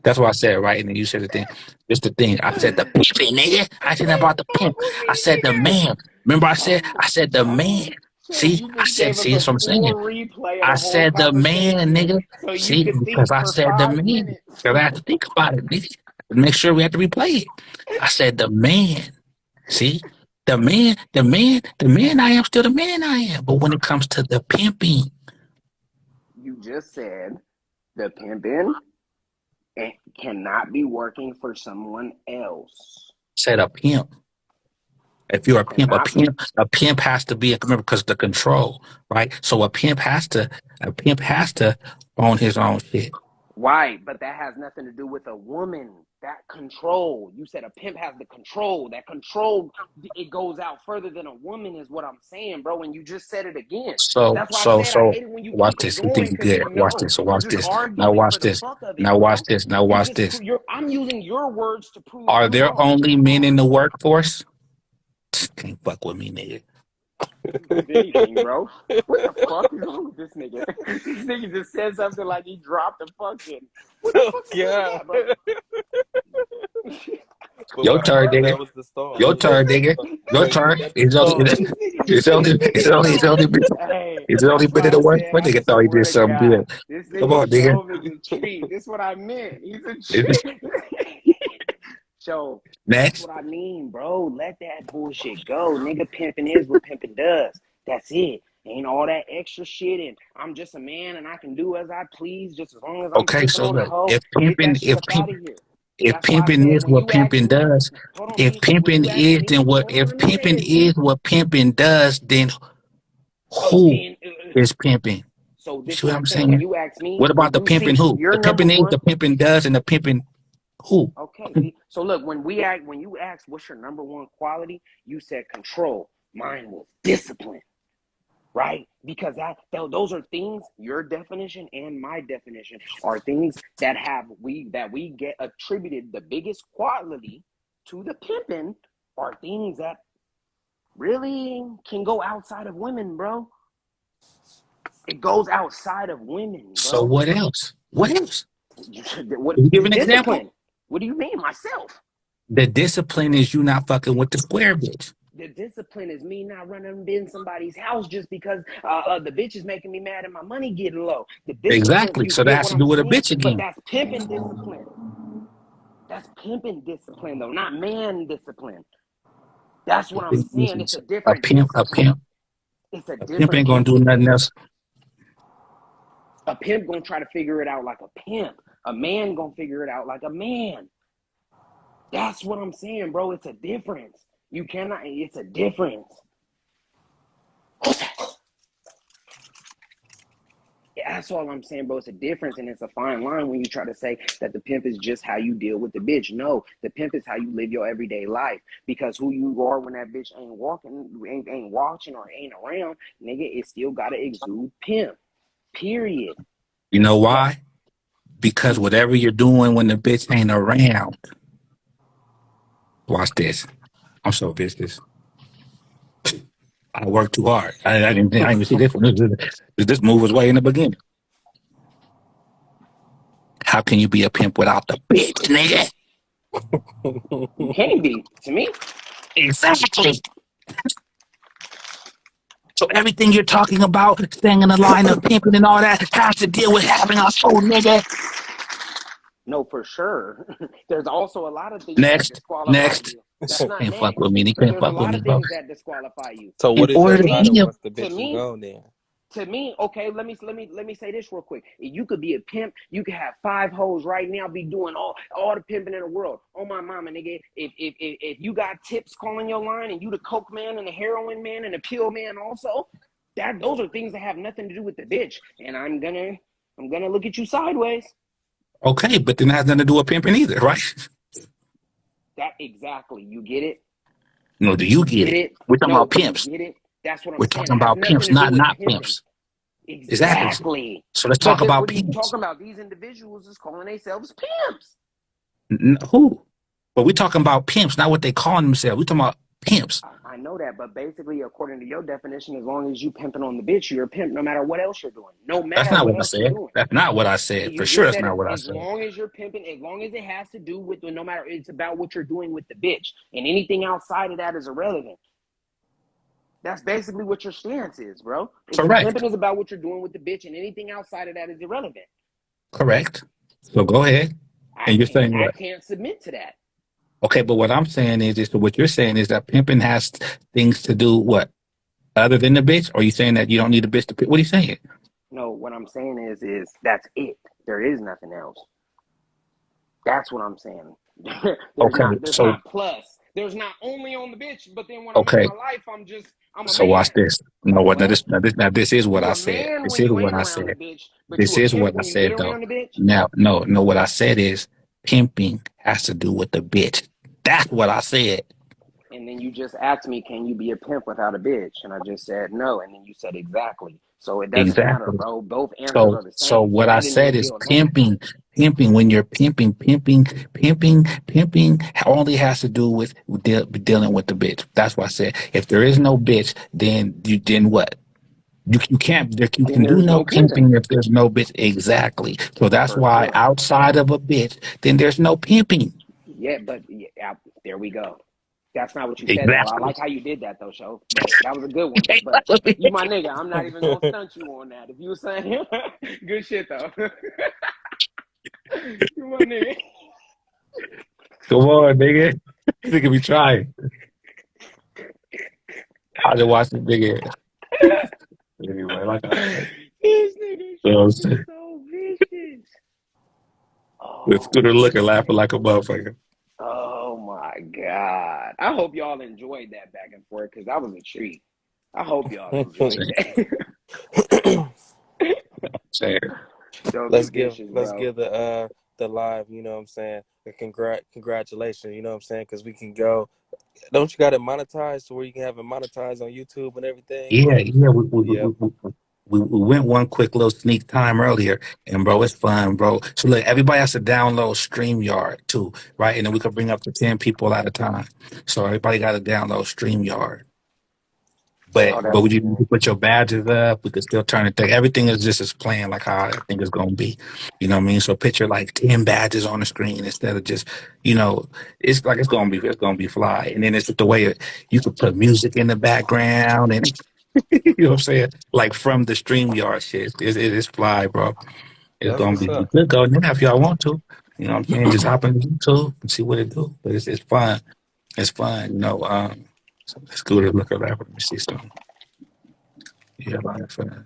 That's what I said, right? And then you said the thing. It's the thing. I said the pimping, nigga. I said about the Fuck pimp. with I me, said the nigga. man. Remember Oh, I said the man. so See, you I just said, gave us see, a that's what I'm full saying. replay of I the whole said the man, conversation nigga. so you See, could because think I for said the 5 minutes. man. Because I have to think about it, nigga. Make sure we have to replay it. I said the man. See, the man I am still the man I am. But when it comes to the pimping, You just said the pimping cannot be working for someone else. said a pimp. If you're Cannot. a pimp has to be remember because the control, right? So a pimp has to own his own shit. Right, but that has nothing to do with a woman. That control. You said a pimp has the control. That control, it goes out further than a woman, is what I'm saying, bro. And you just said it again. That's why I said I So hate it when you watch keep it this. You think going you because good. you Watch know this. So you're watch just this. Now arguing watch for the this. fuck of it, Now watch bro. this. Now You watch just this. I'm using your words to prove Are you there wrong. only men in the workforce? Can't fuck with me, nigga. If anything, bro. What the fuck is wrong with this nigga? This nigga just said something like he dropped the fucking. What the Oh fuck is up with God. that, bro? But Your what I turn, heard nigga. that was the start. Your turn, nigga. Your But you turn. got the start. It's only been Hey, it's only that's been why in the I work. said, My I nigga thought he did swear to something God, good. this Come nigga on, nigga. Shove is a treat. This is what I meant. He's a It's treat. So that's next. what I mean, bro. Let that bullshit go. Nigga pimping is what pimping does. That's it. Ain't all that extra shit and I'm just a man and I can do as I please just as long as I'm Okay, pimping so on a look, hoe. Get that shit up out of here. if That's why I pimping said is when what you asked pimping me, does, hold on, if B, when pimping you asked is me, then what hold on, if let me say pimping this, is B. what pimping does, then Oh, who then is pimping? so You this see is what what I'm I'm saying. When saying? you ask me, What about when the you pimping see who? your The number pimping is one. the pimping does and the pimping who? Okay, B. So look, when you ask what's your number one quality, you said control. Mine was discipline, right? Because those are things. Your definition and my definition are things that we get attributed the biggest quality to the pimping are things that really can go outside of women, bro. It goes outside of women, So bro. what else? What else? What Can you give an example? discipline? What do you mean, myself? The discipline is you not fucking with the square bitch. The discipline is me not running in somebody's house just because the bitch is making me mad and my money getting low. The discipline, Exactly. you So that get has what to I'm do with a saying? bitch But again. that's pimping discipline. That's pimping discipline, though, not man discipline. That's what I'm saying. It's a A different pimp, a discipline. pimp, It's a a pimp different ain't gonna do discipline. nothing else. A pimp gonna try to figure it out like a pimp. A man gonna figure it out like a man. That's what I'm saying, bro. It's a difference. You cannot, it's a difference. That's all I'm saying, bro. It's a difference, and it's a fine line when you try to say that the pimp is just how you deal with the bitch. No, the pimp is how you live your everyday life. Because who you are when that bitch ain't walking, ain't watching, or ain't around, nigga, it still gotta exude pimp. Period. You know But why? Because whatever you're doing when the bitch ain't around. Watch this. I'm so vicious. I worked too hard. I didn't even see this one. This move was way in the beginning. How can you be a pimp without the bitch, nigga? you can't be, to me. Exactly. So everything you're talking about, staying in the line of pimping and all that, has to deal with having a soul, nigga. No, for sure. There's also a lot of things that Next, disqualify next. you. That's not Can't fuck next. with me. They But can't there's a fuck with lot me, of bro. things that disqualify you. So In what is your order To to me, be title a once the to bitch is me, gone then? to me, okay, let me say this real quick. You could be a pimp. You could have 5 hoes right now, be doing all the pimping in the world. Oh my mama, nigga. If you got tips calling your line and you the coke man and the heroin man and the pill man also, that those are things that have nothing to do with the bitch. And I'm gonna look at you sideways. okay, but then that has nothing to do with pimping either, right? That exactly. You get it? No, do you You get get it? it? We're talking No, about do you pimps. get it? That's what I'm We're saying. talking It has about nothing pimps, to do not with not pimping. pimps. Exactly. Exactly. So let's But talk about what are you pimps. talking about? These individuals is calling themselves pimps. Who? But we're talking about pimps, not what they calling themselves. We're talking about pimps. I know that, but basically, according to your definition, as long as you pimping on the bitch, you're a pimp no matter what else you're doing. No That's matter not what what I else you're said. doing. That's not what I said. For You sure, just that's said not what I as said. long as you're pimping, as long as it has to do with, no matter, it's about what you're doing with the bitch. And anything outside of that is irrelevant. That's basically what your stance is, bro. It's Correct. pimping is about what you're doing with the bitch, and anything outside of that is irrelevant. Correct. So go ahead. And you're saying I what? can't submit to that. Okay, but what I'm saying is what you're saying is that pimping has things to do what other than the bitch, or are you saying that you don't need a bitch to pimp? What are you saying? No, what I'm saying is that's it. There is nothing else. That's what I'm saying. there's Okay, not there's so not plus. There's not only on the bitch, but then when I'm in okay, my life, I'm a so watch man. this. No, what What? now this is what You I a said. man This when is you what ain't I around the said. bitch, but This you a is pimp what I when you get said though. around the bitch? Now, no, what I said is pimping has to do with the bitch. That's what I said. And then you just asked me, can you be a pimp without a bitch? And I just said no. And then you said exactly. So it doesn't matter, Exactly. bro. Both answers So, are the so same. So what I that didn't said even is deal with nothing. pimping. When you're pimping only has to do with dealing with the bitch. That's what I said. If there is no bitch, then what? You can't you Then can do there's no no pimping pimping if there's no bitch. Exactly. So that's for why sure. outside of a bitch, then there's no pimping. Yeah, but yeah, there we go. That's not what you said though. I Exactly. like how you did that though, show. But that was a good one. But you my nigga. I'm not even gonna stunt you on that. If you were saying good shit though. You my nigga. Come on, nigga. Nigga be trying. I just watch this nigga. Anyway, like I said, This nigga you know what I'm show is saying? so vicious. With Oh Scooter looking, man. laughing like a motherfucker. Oh my God. I hope y'all enjoyed that back and forth because that was a treat. I hope y'all enjoyed that. Saying, Those be let's give vicious, let's bro. give the live, you know what I'm saying, a congratulations, you know what I'm saying, because we can go. Don't you got it monetized to where you can have it monetized on YouTube and everything? yeah, yeah. Yeah. We went one quick little sneak time earlier, and bro, it's fun, bro. So look, everybody has to download StreamYard too, right? And then we can bring up to 10 people at a time. So everybody got to download StreamYard. But Oh, but that's would you cool. put your badges up? We could still turn it. Everything is just as planned, like how I think it's gonna be. You know what I mean? So picture like 10 badges on the screen instead of just, you know, it's like it's gonna be fly. And then it's the way you could put music in the background, and you know what I'm saying, like from the StreamYard shit. It is fly, bro. It's That's gonna what's be. You up. could go now if y'all want to. You know what I'm saying? Just hop on YouTube and see what it do. But it's fun. It's fun. You know. So let's go to look at that. Let me see something. Yeah, like fun.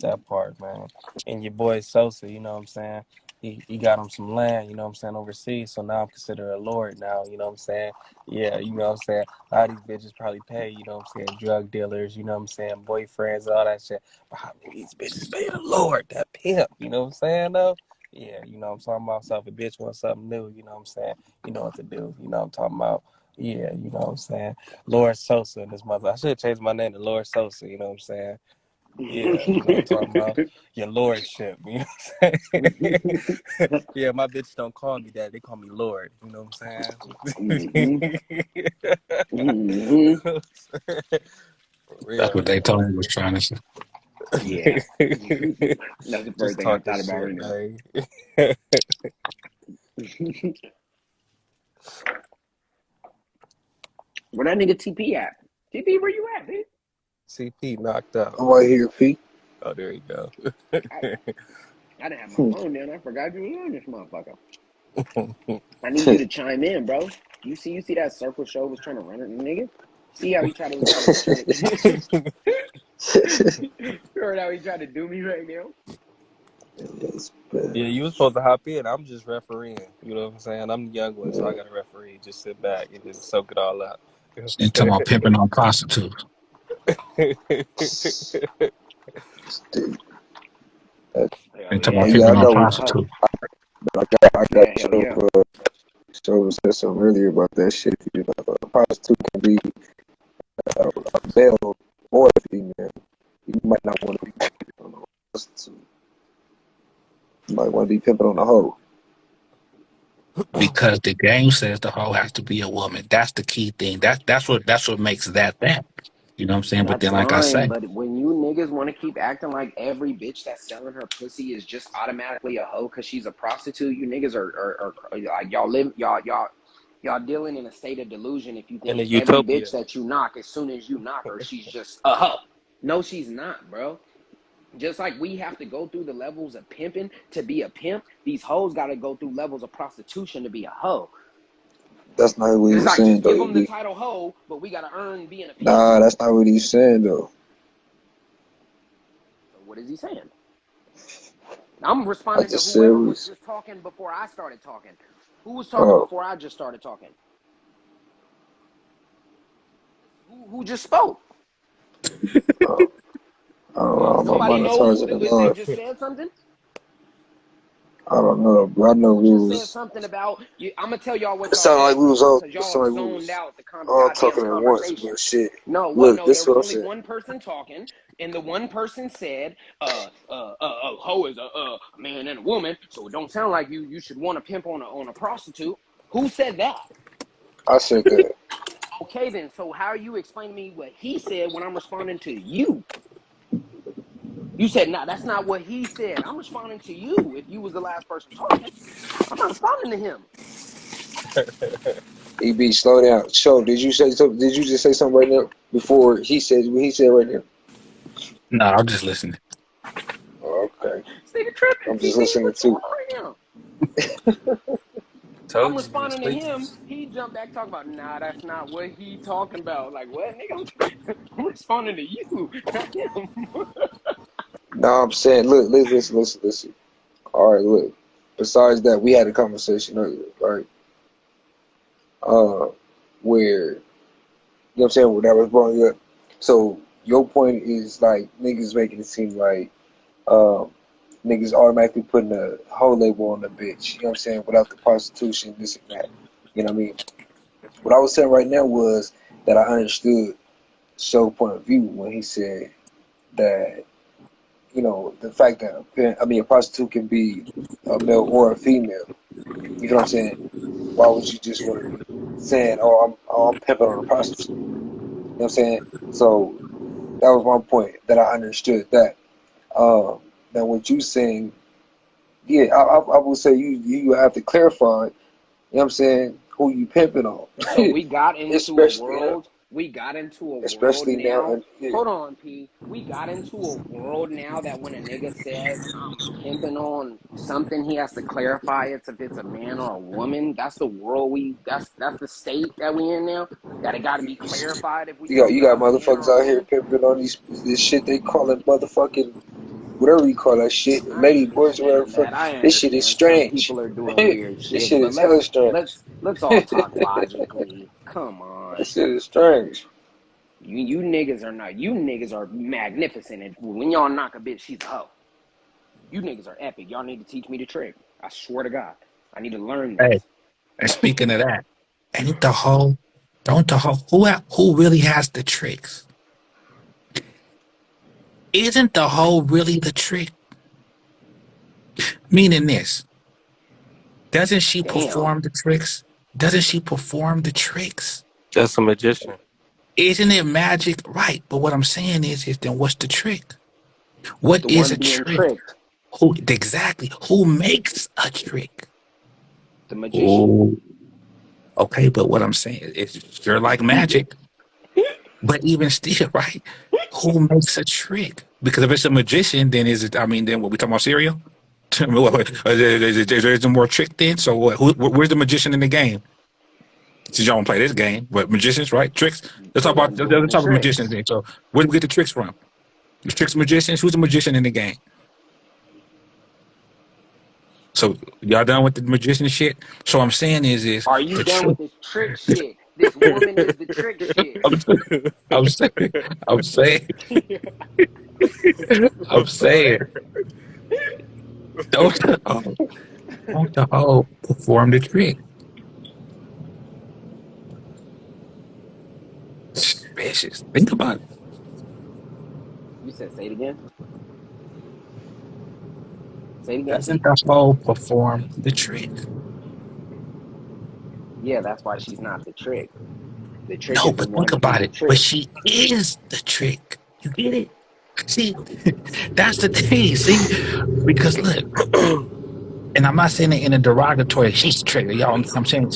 That part, man. And your boy Sosa, you know what I'm saying? He got him some land, you know what I'm saying, overseas. So now I'm considered a lord now, you know what I'm saying? Yeah, you know what I'm saying? A lot of these bitches probably pay, you know what I'm saying, drug dealers, you know what I'm saying, boyfriends, all that shit. But how many of these bitches pay the lord, that pimp, you know what I'm saying though? Yeah, you know what I'm talking about. So if a bitch wants something new, you know what I'm saying, you know what to do. You know what I'm talking about. Yeah, you know what I'm saying? Lord Sosa and this mother. I should have changed my name to Lord Sosa, you know what I'm saying? Yeah, you know what I'm talking about? Your lordship, you know what I'm saying? Yeah, my bitch don't call me that. They call me Lord, you know what I'm Mm-hmm. saying? Mm-hmm. For That's real, what they told me was trying to say. Yeah. man. That's the first Just thing I talking thought about shit, right now. man. Where that nigga TP at? TP, where you at, bitch? CP knocked out. I'm right here, P. Oh, there you go. I, I didn't have my phone down. I forgot you was on this motherfucker. I need you to chime in, bro. You see that Circle Show was trying to run it, nigga? See how he tried to you heard how he tried to do me right now? Yes, Yeah, you was supposed to hop in. I'm just refereeing. You know what I'm saying? I'm the young one, so I got to referee. Just sit back and just soak it all up. And talking about pimping on prostitutes. Hell And talking yeah, about yeah, pimping I everybody on know. need a hoe. prostitutes. I got Yeah, hell show. yeah. Show said something earlier about that shit. You know, a prostitute can be a male or a female. You might not want to be pimping on a prostitute. You might want to be pimping on a hoe. Because the game says the hoe has to be a woman. That's the key thing. That's what makes that. You know what I'm saying? But That's then, like I fine, say, but when you niggas want to keep acting like every bitch that's selling her pussy is just automatically a hoe because she's a prostitute, you niggas are like y'all dealing in a state of delusion if you In think the every bitch utopia. that you knock, as soon as you knock her, she's just a hoe. No, she's not, bro. Just like we have to go through the levels of pimping to be a pimp, these hoes got to go through levels of prostitution to be a hoe. That's not what he It's was like saying just though. give them the EB. title hoe, but we got to earn being a pimp. Nah, that's not what he's saying though. So what is he saying? I'm I responding to just said whoever was was. just talking before I started talking. Who was talking Oh, before I just started talking? Who just spoke? oh, I don't know. My Nobody mind is know hard who to the that Lord. just said something? I don't know, but I know Who we just said was. something about you? I'm gonna tell y'all what It y'all sounded like said we was all. because It y'all sounded like we zoned was out the all goddamn talking at once. conversation. But shit, No, what? look, No, this there is was what I'm only saying. one person talking, and the one person said, a hoe is a man and a woman, so it don't sound like you should want to pimp on a prostitute." Who said that? I said that. Okay, then. So how are you explaining to me what he said when I'm responding to you? You said, "Nah, that's not what he said." I'm responding to you. If you was the last person talking, I'm not responding to him. EB, slow down. Show, did you say something? Did you just say something right now before he said what he said right now? no, I'll just listen. Oh, okay. This nigga tripping. I'm just TP, listening what's going too. on right now? I'm Told you you was responding to speaking. him. He jumped back talking about, "Nah, that's not what he talking about." Like, what, nigga? I'm responding to you, not him. No, I'm saying, look, listen. All right, look. Besides that, we had a conversation earlier, right? Uh, where you know what I'm saying, where that was brought up. So your point is like niggas making it seem like um niggas automatically putting a whole label on the bitch. You know what I'm saying? Without the prostitution, this and that. You know what I mean? What I was saying right now was that I understood Show's point of view when he said that, you know, the fact that a prostitute can be a male or a female. You know what I'm saying? Why would you just want to be saying, "Oh, I'm pimping on a prostitute"? You know what I'm saying? So That was my point that I understood that. Now what you saying, yeah, I would say you have to clarify. You know what I'm saying? Who you pimping on? So we got into a especially world. We got into a world especially now. now. And, yeah, Hold on, P. We got into a world now that when a nigga says I'm pimping on something, he has to clarify if it's a man or a woman. That's the world that's the state that we in now. That it got to be clarified if we you talking got about a man motherfuckers or a out here woman. pimping on this shit they call it motherfucking whatever you call that shit, I lady boys or understand whatever. that. I This shit is understand some strange. people are doing weird This shit, shit but is hella strange. let's all talk logically. Come That on. shit is strange. You niggas are not. You niggas are magnificent. And when y'all knock a bitch, she's a hoe. You niggas are epic. Y'all need to teach me the trick. I swear to God, I need to learn Hey, this. and speaking of that, ain't the whole, don't the whole, who really has the tricks? Isn't the whole really the trick? Meaning this, doesn't she Damn. perform the tricks? Doesn't she perform the tricks? That's a magician. Isn't it magic? Right. But what I'm saying is then what's the trick? What The is one a being trick? tricked, Who exactly? Who makes a trick? the magician. Oh, okay. But what I'm saying is you're like magic, but even still, right? Who makes a trick? Because if it's a magician, then is it? I mean, then what we talking about cereal? There's more trick then. So what? Where's the magician in the game? Since y'all don't play this game, but magicians, right? Tricks. Let's The talk about one doing let's the talk about magicians tricks. then. So where do we get the tricks from? The tricks magicians. Who's the magician in the game? So y'all done with the magician shit? So I'm saying is Are you the done trick. with this trick shit? This woman is the trick shit. I'm, I'm saying, I'm saying, I'm saying, don't don't the hoe perform the trick? Vicious. Think about it. You said say it again. Say it again, Doesn't P. the hoe perform the trick? Yeah, that's why she's not the trick. The trick No, is the but think one about being it. But tricked. she is the trick. You get it? See, that's the thing. See, because look, and I'm not saying it in a derogatory. She's the trick. Y'all, I'm saying,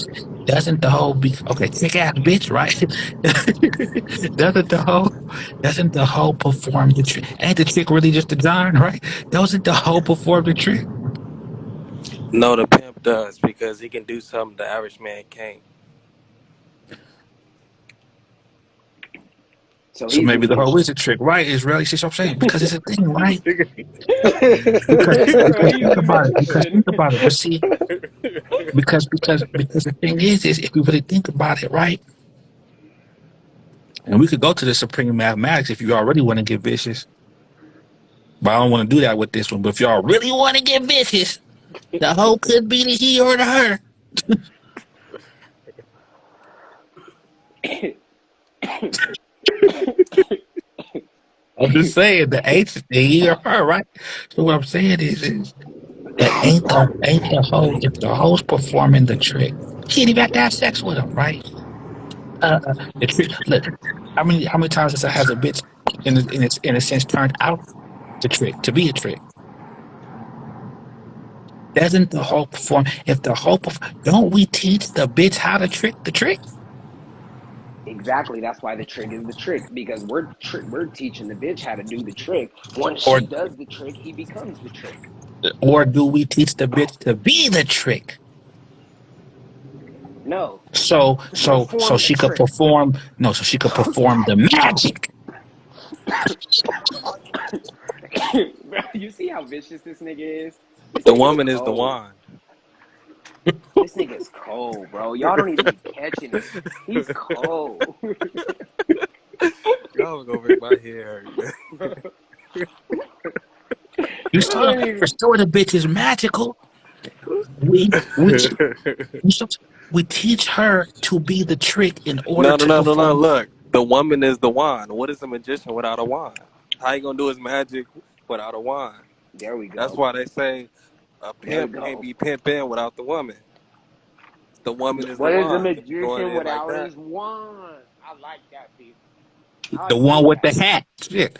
doesn't the whole be okay? Thick ass bitch, right? doesn't the whole doesn't the whole perform the trick? Ain't the trick really just the John, right? Doesn't the whole perform the trick? No, the pimp does because he can do something the average man can't. So So he's the maybe the whole magician. is a trick, right? Is really see what I'm saying? Because it's a thing, right? Because Bro, because he's think the about it. Because magician. think about it. But see, because the thing is if you really think about it, right? And we could go to the supreme mathematics if you already want to get vicious. But I don't want to do that with this one. But if y'all really want to get vicious, the hoe could be the he or the her. I'm just saying the H is the he or her, right? So what I'm saying is but ain't the hoe if the hoe's performing the trick, she ain't even have to have sex with him, right? The trick. Look, how many times has a bitch in a sense turned out the trick to be a trick? Doesn't the hoe perform? If the hoe don't we teach the bitch how to trick the trick? Exactly. That's why the trick is the trick because we're teaching the bitch how to do the trick. Once Or she does the trick, he becomes the trick. or do we teach the bitch to be the trick? No, to So perform the she could trick. perform no, so she could perform the magic. Bro, you see how vicious this nigga is? This The nigga's woman is the cold. wand. This nigga's cold, bro. Y'all don't even be catching it. He's cold. Y'all gonna make my hair hurt. You I still don't for even. sure the bitch is magical. We we teach her to be the trick in order No, no, to no, no, no. perform. Look, the woman is the wand. What is a magician without a wand? How you gonna do his magic without a wand? There we That's go. why they say a There we pimp can't go. be pimping without the woman. The woman is the What is a wand. If you're going magician in like without that, his wand? I like that, P. I'll The one take with the that. hat. Shit.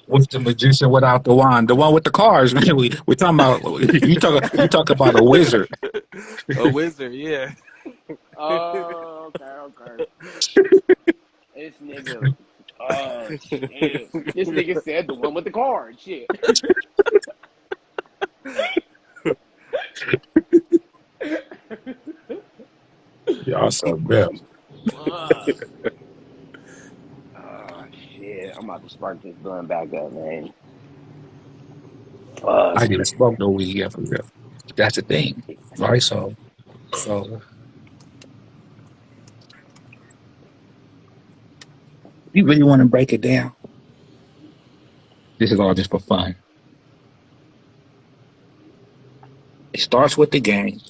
What's the magician without the wand? The one with the cars. We're talking about you talk about a wizard. A wizard, yeah. Oh, okay. This nigga, oh shit. This nigga said the one with the card. Shit. Y'all so bad. Fuck. Oh shit. I'm about to spark this gun back up, man. Fuck. I didn't smoke no weed yet for real. That's the thing. Right? So if you really want to break it down, this is all just for fun. It starts with the game.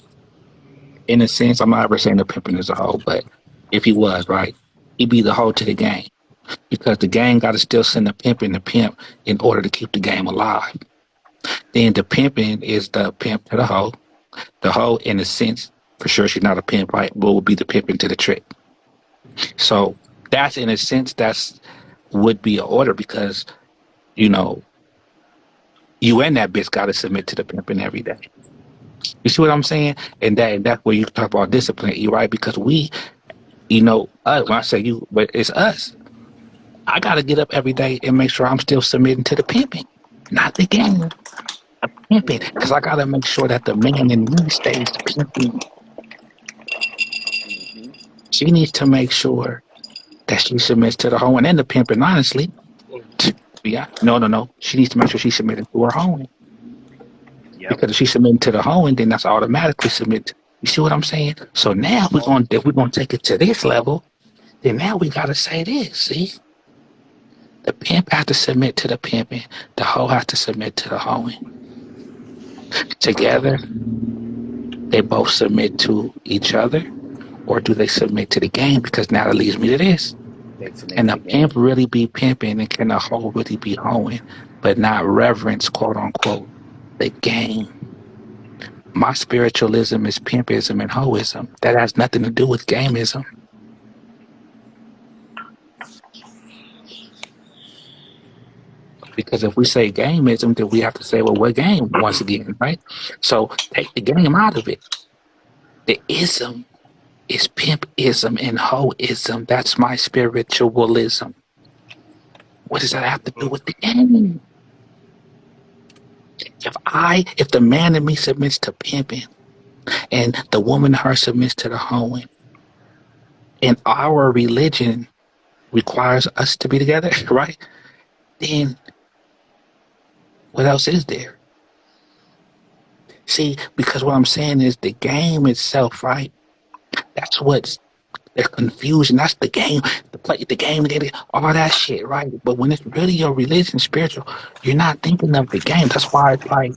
In a sense, I'm not ever saying the pimping is a hoe, but if he was, right, he'd be the hoe to the game. Because the game got to still send the pimp in the pimp in order to keep the game alive. Then the pimping is the pimp to the hoe. The hoe, in a sense, for sure she's not a pimp, right? But would be the pimping to the trick. So that's in a sense that's would be an order because you know you and that bitch got to submit to the pimping every day. You see what I'm saying? And that's where you talk about discipline, you right? Because we, when I say you, but it's us. I got to get up every day and make sure I'm still submitting to the pimping, not the game. Pimping, because I got to make sure that the man in me stays pimping. She needs to make sure that she submits to the hoe and the pimping, honestly. Yeah. No. She needs to make sure she submitted to her hoe. Yep. Because if she's submitting to the hoe, then that's automatically submit. You see what I'm saying? So now if we're gonna take it to this level, then now we gotta say this. See, the pimp has to submit to the pimping. The hoe has to submit to the hoeing. Together, they both submit to each other, or do they submit to the game? Because now that leads me to this. They submit Can to the the game. pimp really be pimping, and can the hoe really be hoeing, but not reverence, quote unquote, the game? My spiritualism is pimpism and hoism. That has nothing to do with gameism. Because if we say gameism, then we have to say, well, what game once again, right? So take the game out of it. The ism is pimpism and hoism. That's my spiritualism. What does that have to do with the game? If the man in me submits to pimping and the woman her submits to the hoeing, and our religion requires us to be together, right? Then what else is there? See, because what I'm saying is the game itself, right? That's what's the confusion. That's the game, the game, all that shit, right? But when it's really your religion, spiritual, you're not thinking of the game. That's why it's like,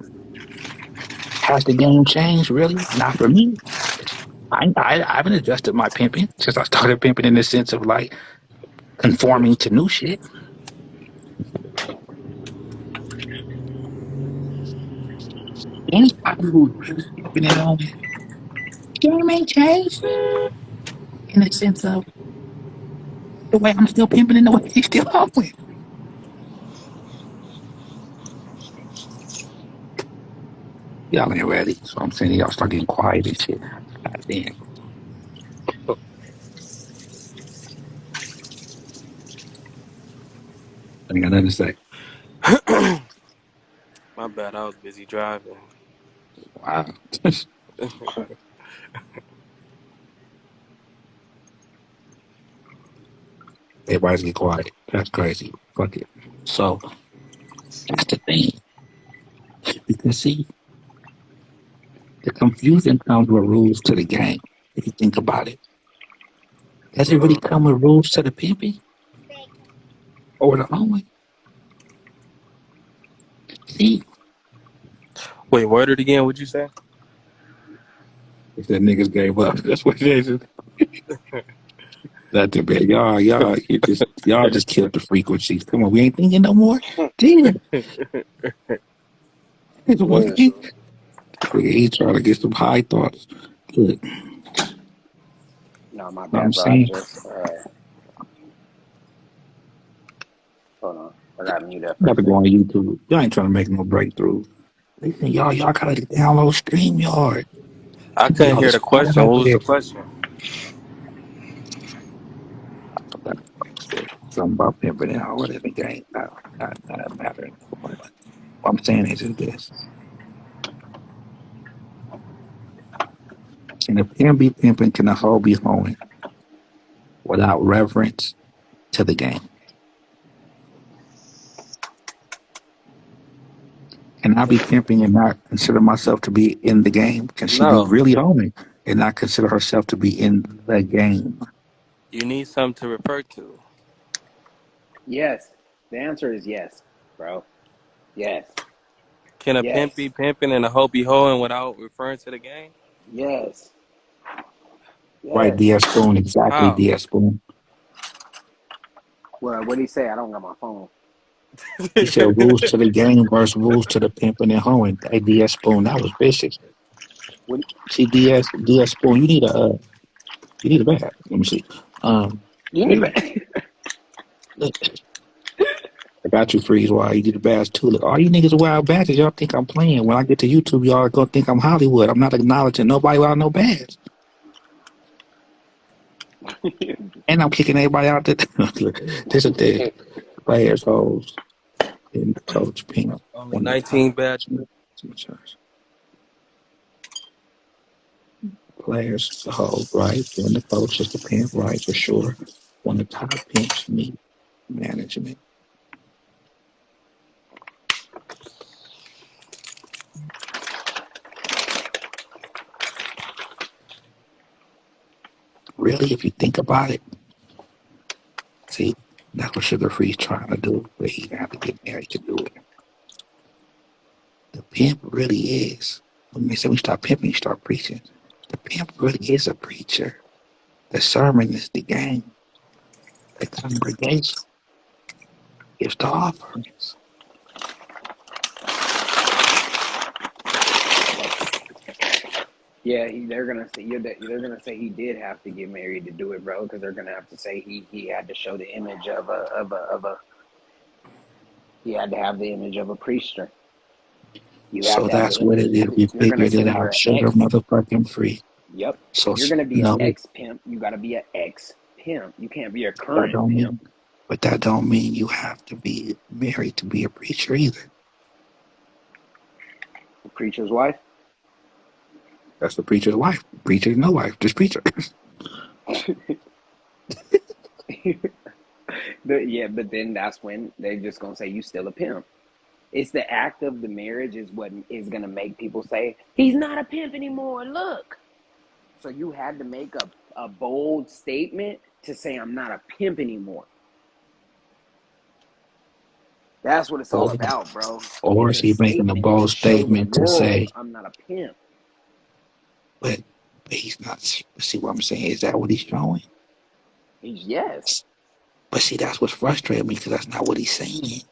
has the game changed? Really? Not for me. I haven't adjusted my pimping since I started pimping in the sense of like conforming to new shit. Anybody who's really pimping it on, game ain't changed in the sense of the way I'm still pimping and the way he's still huffing. Y'all ain't ready. So I'm saying y'all start getting quiet and shit. God damn. I ain't got nothing to say. My bad, I was busy driving. Wow. Everybody's get quiet. That's crazy. Fuck it. So that's the thing. Because see, the confusion comes with rules to the game. If you think about it. Does it really come with rules to the pimping or the owing? See, Wait, word it again, what'd you say? if the niggas gave up, that's what it is. That's the bad. Y'all just killed the frequencies. Come on, we ain't thinking no more. Damn. It's one Yeah, thing. so He's trying to get some high thoughts. Good. No, my What I'm bad, bro. I saying, just hold on. I got mute up you for a got to go second. on YouTube. Y'all ain't trying to make no breakthrough. Listen, y'all gotta download StreamYard. I couldn't Y'all hear is the question. quiet What was the with question? something about pimping and all whatever game. Not matter anymore. But what I'm saying is this: can a pimp be pimping? Can a hoe be hoeing without reverence to the game? Can I be pimping and not consider myself to be in the game? Can she be No. really hoeing and not consider herself to be in the game? You need something to refer to. Yes. The answer is yes, bro. Yes. Can a pimp Yes. be pimping and a hoe be hoeing without referring to the game? Yes. Right, Yes. DS Spoon, exactly, How? DS Spoon. Well, what did he say? I don't got my phone. He said rules to the game versus rules to the pimping and hoeing. Hey, DS Spoon, that was vicious. What See, DS Spoon, you need a bag. Let me see. Um, you need to look, I got you, Freeze. Why you need a badge too? Look, all you niggas with wild badges, y'all think I'm playing. When I get to YouTube, y'all are gonna think I'm Hollywood. I'm not acknowledging nobody without no badge, and I'm kicking everybody out. This is the players hoes and Coach Pink Only on the top. 19 badges. Players, the hoes, right? Then the coach is the pimp, right? For sure. When the top pimps meet management. Really, if you think about it, see, that's what Sugar Free's trying to do, but he have to get married to do it. The pimp really is. When they say we start pimping, you start preaching. The pimp really is a preacher. The sermon is the game. The congregation gives the offerings. Yeah, they're gonna say they're gonna say he did have to get married to do it, bro. Because they're gonna have to say he had to show the image of a he had to have the image of a priester. You have So to have the that's what image. it is. We You're gonna figured say it you're out. an Sugar ex. motherfucking free. Yep. So If you're gonna be an no, ex pimp, you gotta be an ex pimp. You can't be a that current don't pimp. mean, but that don't mean you have to be married to be a preacher either. The preacher's wife. That's the preacher's wife. Preacher, no wife, just preacher. Yeah, but then that's when they're just gonna say you still a pimp. It's the act of the marriage is what is gonna make people say he's not a pimp anymore. Look. So you had to make a bold statement to say I'm not a pimp anymore. That's what it's all or, about, bro. or It's is a he making a statement bold to show the statement to world say, I'm not a pimp. but, but he's not. See what I'm saying? Is that what he's showing? Yes. But see, that's what's frustrating me because that's not what he's saying.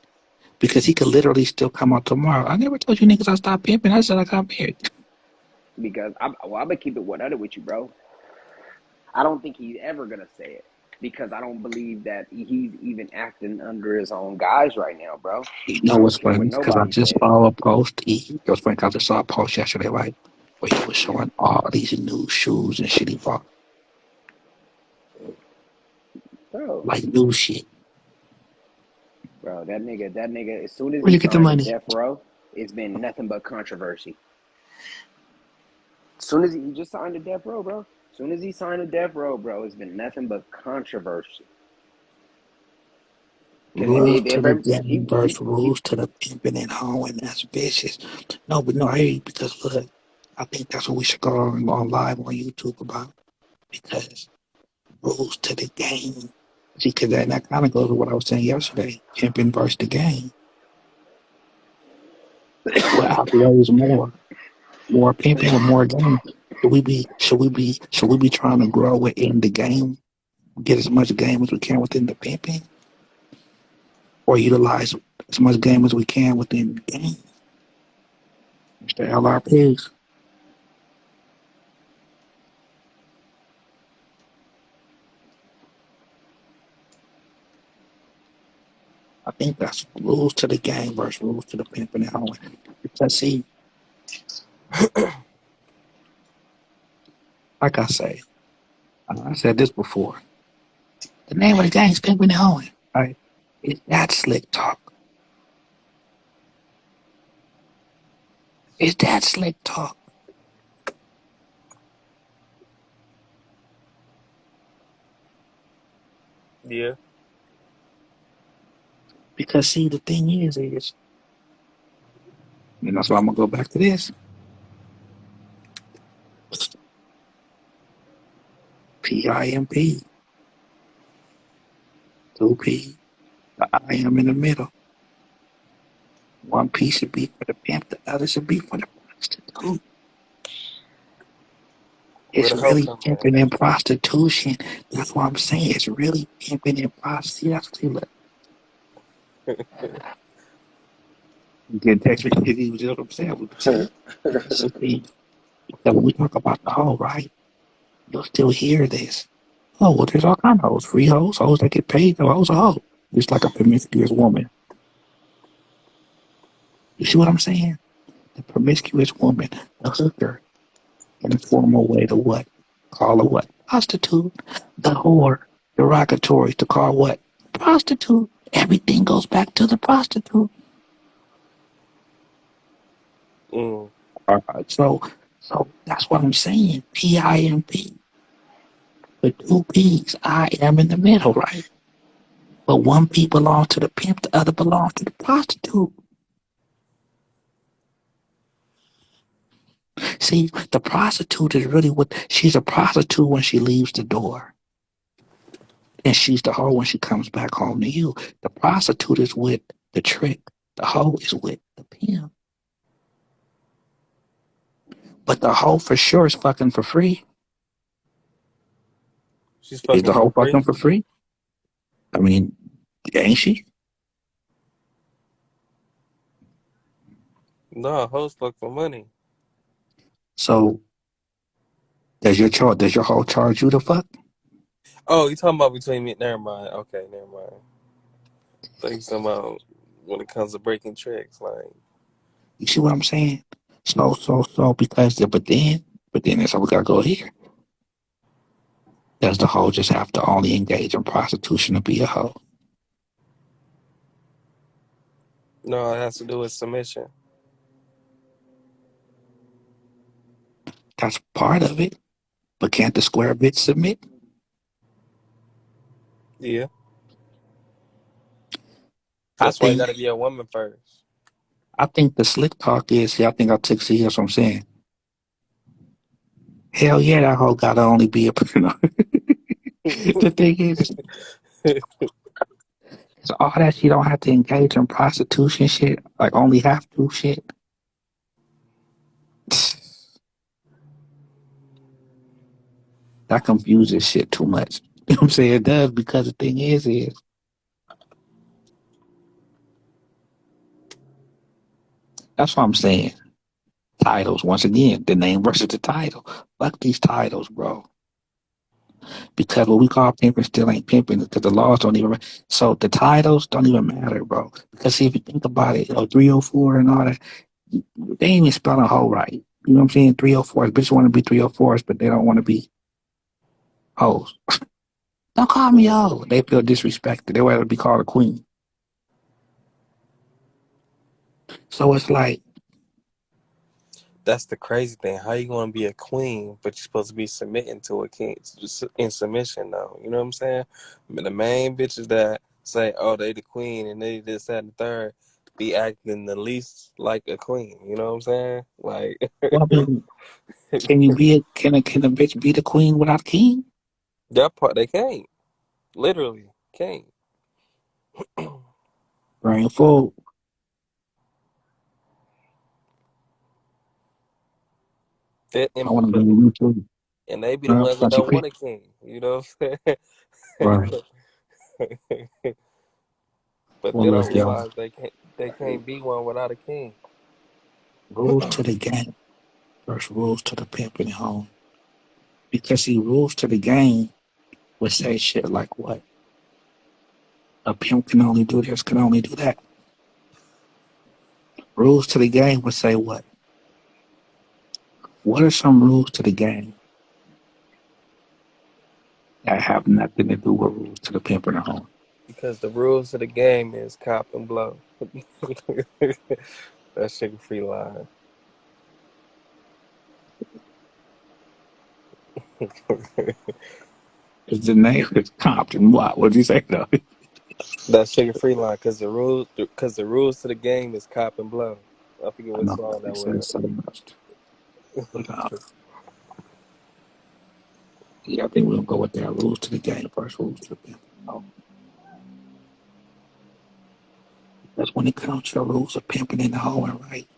Because he could literally still come out tomorrow. I never told you niggas I stopped pimping. I said I got married. Because I'm gonna keep it 100 with you, bro. I don't think he's ever gonna say it because I don't believe that he's even acting under his own guise right now, bro. You I know don't what's care what funny? Because I nobody just says, saw a post. It was funny 'cause I just saw a post yesterday, right? Where he was showing all these new shoes and shit he bought. bro. Like new shit. Bro, that nigga. As soon as Where he you get the signed to money? Death Row, it's been nothing but controversy. As soon as he just signed to Death Row, bro. As soon as he signed to Death Row, bro, it's been nothing but controversy. Because Rules to the he game versus rules to the pimping and hoeing. That's vicious. No, but no, I hear you because look, I think that's what we should go on live on YouTube about. Because rules to the game. See, because that kind of goes with what I was saying yesterday. Pimping versus the game. What outweighs more? More pimping or more game? Should we be trying to grow within the game? Get as much game as we can within the pimping? Or utilize as much game as we can within the game? Mr. LRPs. I think that's rules to the game versus rules to the pimping and hoeing. Because see, like I said this before. The name of the game is pimping and hoeing, right? It's that slick talk. It's that slick talk. Yeah. Because see, the thing is, and that's why I'm gonna go back to this. PIMP, two P, the I am in the middle. One P should be for the pimp, the other should be for the prostitute. Where It's the hoe really come pimping and prostitution. That's what I'm saying. It's really pimping and prostitution. That's what look. You can text me, you know what I'm saying? See, see, that when we talk about the hoe, right? You'll still hear this. Oh, well, there's all kinds of hoes. Free hoes, hoes that get paid, no hoes a hoe. Just like a promiscuous woman. You see what I'm saying? The promiscuous woman, the hooker, in a formal way to what? Call her what? Prostitute. The whore, derogatory to call what? Prostitute. Everything goes back to the prostitute. Mm. All right, so that's what I'm saying. PIMP. The two P's. I am in the middle, right? But one P belongs to the pimp, the other belongs to the prostitute. See, the prostitute is really what she's a prostitute when she leaves the door. And she's the hoe when she comes back home to you. The prostitute is with the trick. The hoe is with the pimp. But the hoe for sure is fucking for free. She's Is fucking the for hoe free? fucking for free? I mean, ain't she? No, hoes fuck for money. So does your hoe charge you to fuck? Oh, you talking about between me? Never mind. Okay, never mind. Think you talking about when it comes to breaking tricks, like. You see what I'm saying? So because but then that's how we gotta go here. Does the hoe just have to only engage in prostitution to be a hoe? No, it has to do with submission. That's part of it. But can't the square bitch submit? Yeah. I That's why you think gotta be a woman first. I think the slick talk is, see, I think I took see that's what I'm saying. Hell yeah, that hoe gotta only be a you know. The thing is all that she don't have to engage in prostitution shit, like only have to shit. That confuses shit too much. You know what I'm saying? It does because the thing is that's what I'm saying. Titles, once again, the name versus the title. Fuck these titles, bro. Because what we call pimping still ain't pimping because the laws don't even. So the titles don't even matter, bro. Because see, if you think about it, 304 and all that, they ain't even spell a hoe right. You know what I'm saying? 304s. Bitches want to be 304s, but they don't want to be hoes. Don't call me a Mm. hoe. They feel disrespected. They rather be called a queen. So it's like, That's the crazy thing. How you gonna be a queen, but you're supposed to be submitting to a king just in submission though? You know what I'm saying? But the main bitches that say, "Oh, they the queen," and they this, that, and the third, be acting the least like a queen. You know what I'm saying? Like well, I mean, can a bitch be the queen without a king? that part, they can't. Literally can't. Brain full. That, I and, want to go but to YouTube. and they be the ones that Plus, you don't pick. want a king. You know what I'm Right. saying? But Well, they don't look, y'all. realize they can't be one without a king. Rules to the game versus rules to the pimping home. Because see, rules to the game would say shit like what? A pimp can only do this, can only do that. Rules to the game would say what? What are some rules to the game that have nothing to do with rules to the pimp and the home? Because the rules of the game is cop and blow. That sugar free line. Is the name is Compton? What? What'd you say though? That sugar free line, because the rules to the game is cop and blow. I forget I what know song you that said was. something else. But yeah, I think we'll go with that. Rules to the game first. Rules to the pimp. Oh, that's when it comes to rules of pimping and hoeing, right?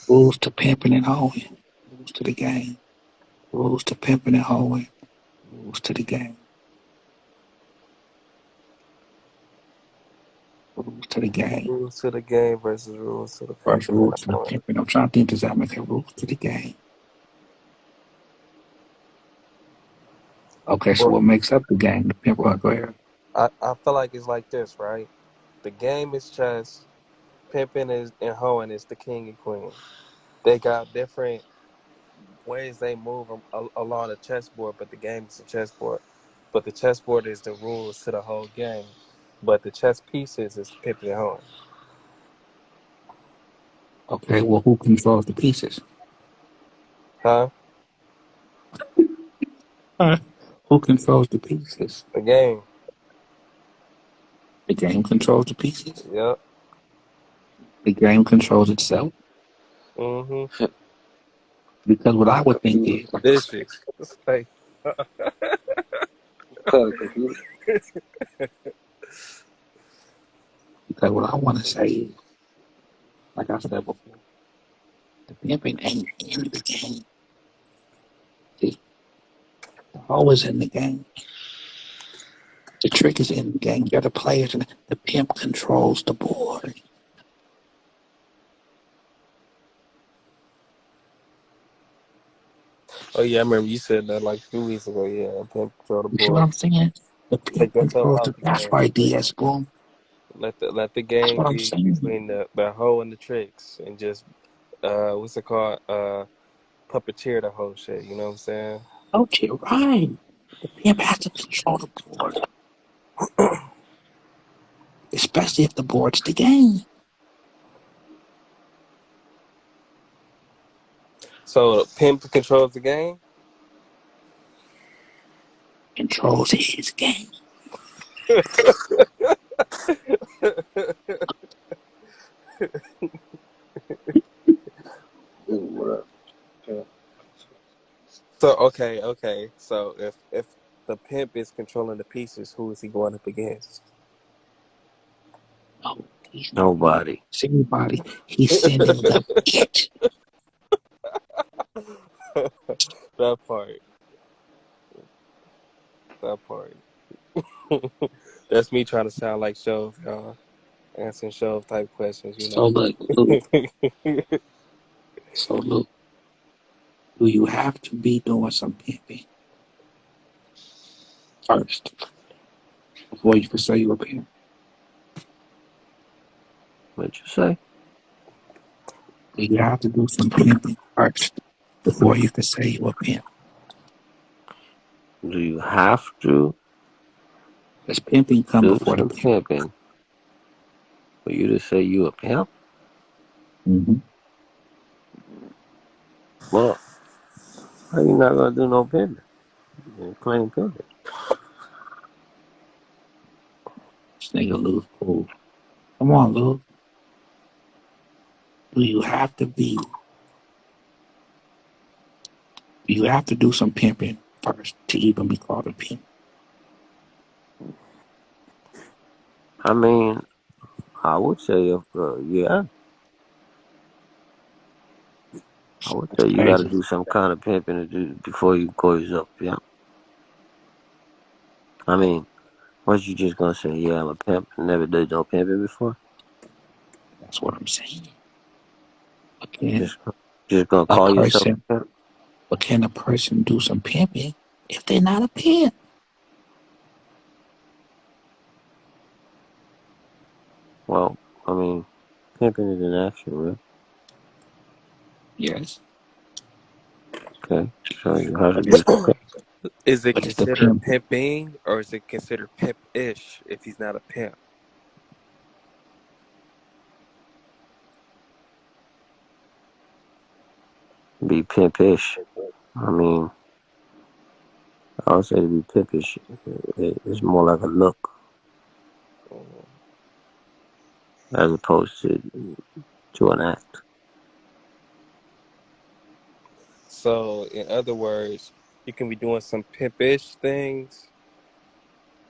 Rules to pimping and hoeing. Rules to the game. Rules to pimping and hoeing. Rules to the game. Rules to the game. Rules to the game versus rules to the First pimping and rules to the hoeing. pimping. I'm trying to think, does that make a rules to the game? Okay, so Well, what makes up the game? The pimp. Go ahead. I feel like it's like this, right? The game is chess. Pimping is and hoeing is the king and queen. They got different ways they move along the chessboard, but the game is a chessboard. But the chessboard is the rules to the whole game. But the chess pieces is the pimping and hoeing. Okay, well, who controls the pieces? Huh? Who controls the pieces? The game. The game controls the pieces. Yep. The game controls itself. Mm-hmm. Because what I Call it would think computer. is, like, This is like Call it computer. because what I want to say is, like I said before, the pimping ain't in the game. It's always in the game. The trick is in the game. The other players, and the pimp controls the board. oh yeah, I remember you said that like 2 weeks ago. Yeah, pimp control the You see what board. I'm saying? The Take pimp yourself controls out the. the That's game. right, DS Boom. Let the That's game what I'm be saying. between the hoe and the tricks, and just what's it called, puppeteer the whole shit. You know what I'm saying? Okay, right. The pimp has to control the board, especially if the board's the game. So the pimp controls the game. Controls his game. Ooh, what up? Yeah. So okay. So if the pimp is controlling the pieces, who is he going up against? No, he's not going Nobody. to anybody. He's sending the it. That part. That part. That's me trying to sound like Shove, y'all. Answering Shove type questions, you So know. look. So look. Do you have to be doing some pimping first before you can say you're a pimp? What'd you say? Do you have to do some pimping first before you can say you're a pimp? Do you have to Does pimping come do before the some pimp? pimping for you to say you a pimp? Mm-hmm. Well, how you not gonna do no pimping? You claim pimping. This nigga Lou cool. Come on, Lou. Do you have to be? Do you have to do some pimping first to even be called a pimp? I mean, I would say if yeah, I would That's say you got to crazy. do some kind of pimping to do before you call yourself a pimp. I mean, was you just gonna say yeah I'm a pimp and never did no pimping before? That's what I'm saying. Again, Just just gonna a call yourself person, a pimp? but can a person do some pimping if they're not a pimp? Well, I mean, pimping is an action, right? Yes. Okay. So you have to be pimp. Is it But it's the considered pimp. pimping or is it considered pimp-ish if he's not a pimp? Be pimpish. I mean, I would say to be pimpish is more like a look Mhm. as opposed to an act. So, in other words, you can be doing some pimp-ish things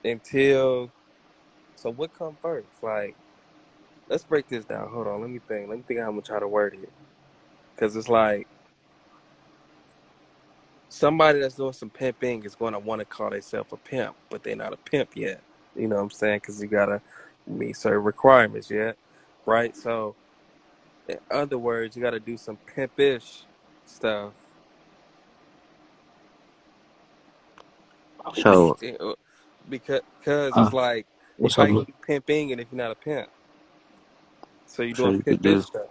until. So, what come first? Like, let's break this down. Hold on, let me think. Let me think how I'm gonna try to word it. Because it's like somebody that's doing some pimping is going to want to call themselves a pimp, but they're not a pimp yet. You know what I'm saying? Because you gotta meet certain requirements yet, right? So, in other words, you got to do some pimpish stuff. Wait. So, Because it's like What's how up, you Luke? be pimping and if you're not a pimp, so you're so doing you could pimpish do, stuff.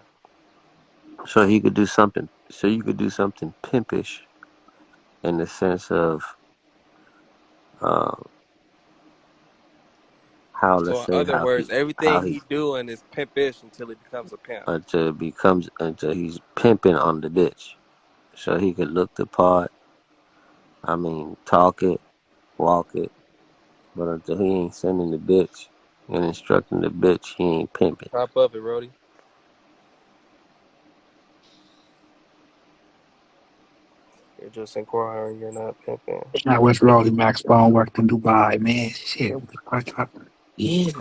so he could do something. So you could do something pimpish in the sense of uh, how, So let's in say, other words, how everything he he doing is pimpish until he becomes a pimp. until he's pimping on the bitch. So he could look the part. I mean, talk it, walk it, but until he ain't sending the bitch and instructing the bitch, he ain't pimping. Top of it, Rody. You're just inquiring. You're not pimping. I wish Rolly Max phone worked in Dubai, man. Shit. Yeah.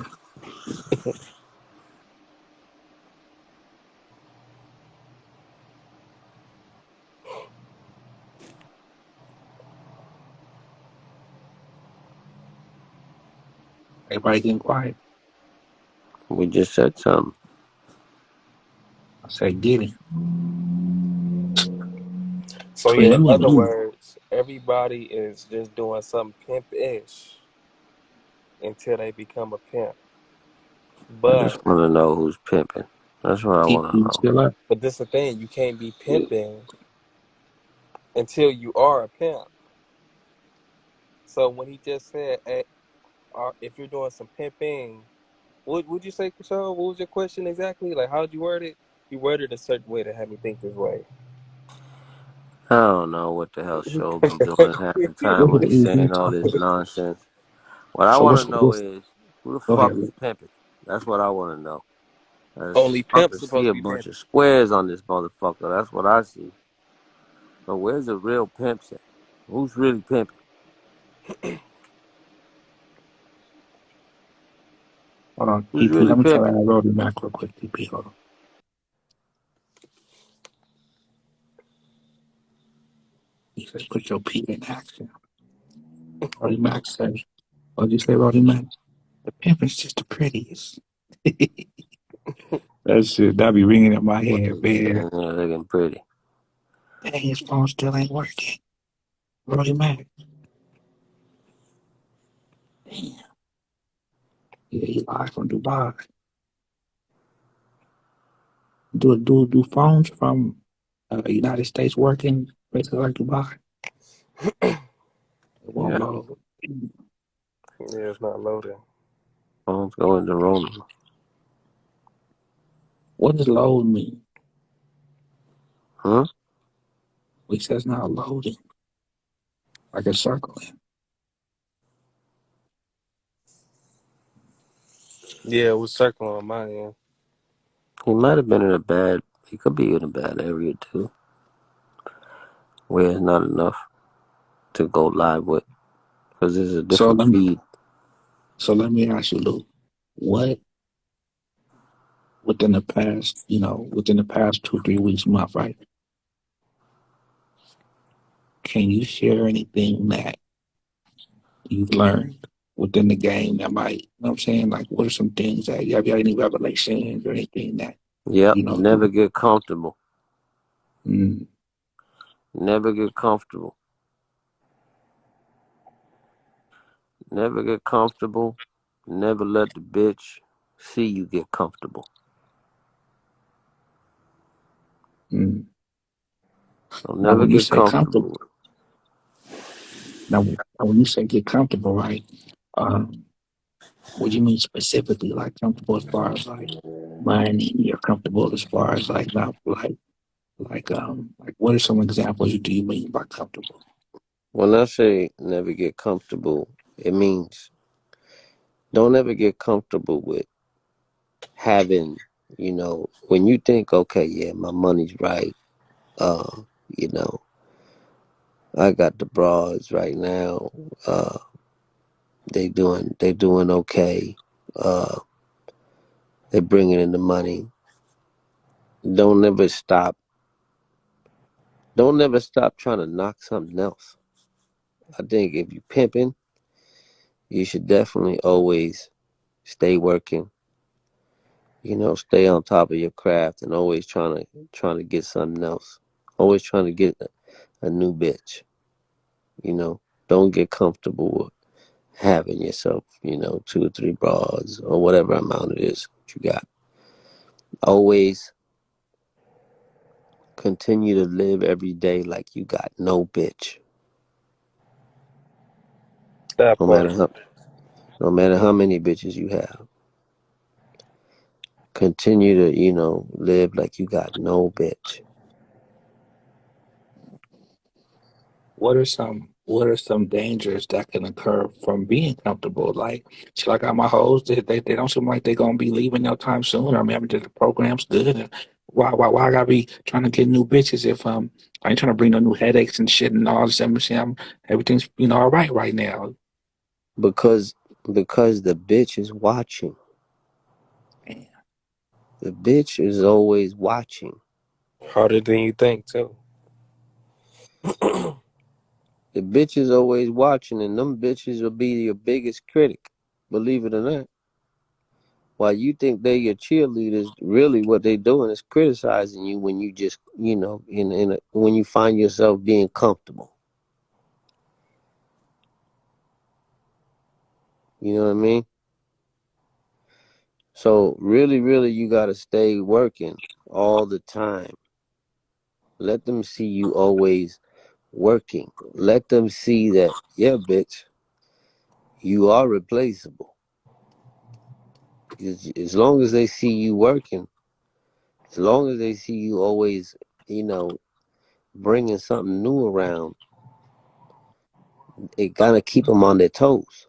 Everybody getting quiet. We just said something. I say, get it. So Wait, yeah, let in me other do. words, everybody is just doing something pimp-ish until they become a pimp. I just But want to know who's pimping. That's what I want to TP know. still up. this is the thing, you can't be pimping until you are a pimp. So when he just said, hey, if you're doing some pimping, what would you say, Krishan? What was your question exactly? Like, how'd you word it? You worded it a certain way to have me think this way. I don't know what the hell show be doing half the time What when did he's saying EP all talk this about? nonsense. What I So want to what's know this? is who the Go fuck ahead, is Luke. pimping? That's what I want to know. Only I pimps can see supposed to a be bunch pimping. of squares on this motherfucker. That's what I see. But where's the real pimps at? Who's really pimping? Hold on, Who's TP. really Let me try to pimping? add Rolly Mac real quick, TP. Hold on. He says, put your P in action. Rolly Mac says, what did you say, Rolly Mac? The pimp is just the prettiest. That shit, that be ringing in my head, He's man. standing there looking pretty. Dang, his phone still ain't working. Rolly Mac. Damn. Yeah, he live from Dubai. Do phones from United States working places like Dubai? It won't Yeah, load. Yeah, it's not loading. phones go into roaming. What does load mean? Huh? It says now loading, like a circling. Yeah, it was circling on my end. He might have been in a bad. He could be in a bad area too, where it's not enough to go live with, because there's a So different let me feed. let me ask you, Lou, what within the past 2 3 weeks, month, right? Can you share anything that you've learned within the game that might, you know what I'm saying? Like, what are some things that you have any revelations or anything that Yep. you know? Never get comfortable. Mm, Never get comfortable. Never get comfortable. Never let the bitch see you get comfortable. Mm. Don't Now, never when you get say comfortable, comfortable. now when you say get comfortable, right? Um, what do you mean specifically? Like comfortable as far as like money, you're comfortable as far as like not like what are some examples you do you mean by comfortable? When I say never get comfortable, it means don't ever get comfortable with having, when you think, okay, yeah, my money's right, uh, you know, I got the broads right now, they doing okay, uh, they're bringing in the money. Don't never stop, don't never stop trying to knock something else. I think if you pimping, you should definitely always stay working, stay on top of your craft and always trying to get something else. Always trying to get a new bitch, you know. Don't get comfortable with having yourself, 2 or 3 broads or whatever amount it is that you got. Always continue to live every day like you got no bitch. That No part. matter how no matter how many bitches you have. Continue to, live like you got no bitch. What are some dangers that can occur from being comfortable? Like I got my hoes, they don't seem like they're gonna be leaving no time soon. I mean, the program's good. And why I gotta be trying to get new bitches if I ain't trying to bring no new headaches and shit and all this. Everything's all right now. Because the bitch is watching. Man, The bitch is always watching. Harder than you think, too. The bitch is always watching, and them bitches will be your biggest critic. Believe it or not. While you think they your cheerleaders, really what they doing is criticizing you when you just, when you find yourself being comfortable. You know what I mean? So really, really, you gotta stay working all the time. Let them see you always working. Let them see that, yeah, bitch, you are replaceable. As long as they see you working, as long as they see you always, you know, bringing something new around, it gonna keep them on their toes.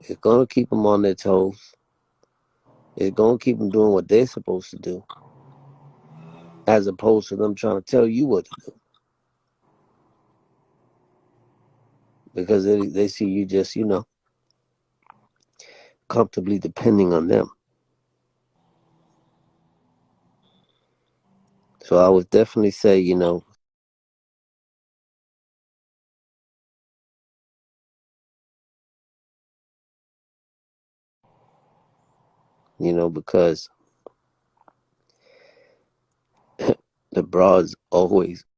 It's gonna keep them on their toes. It's gonna keep them doing what they're supposed to do, as opposed to them trying to tell you what to do, because they see you just, comfortably depending on them. So I would definitely say, because the broads always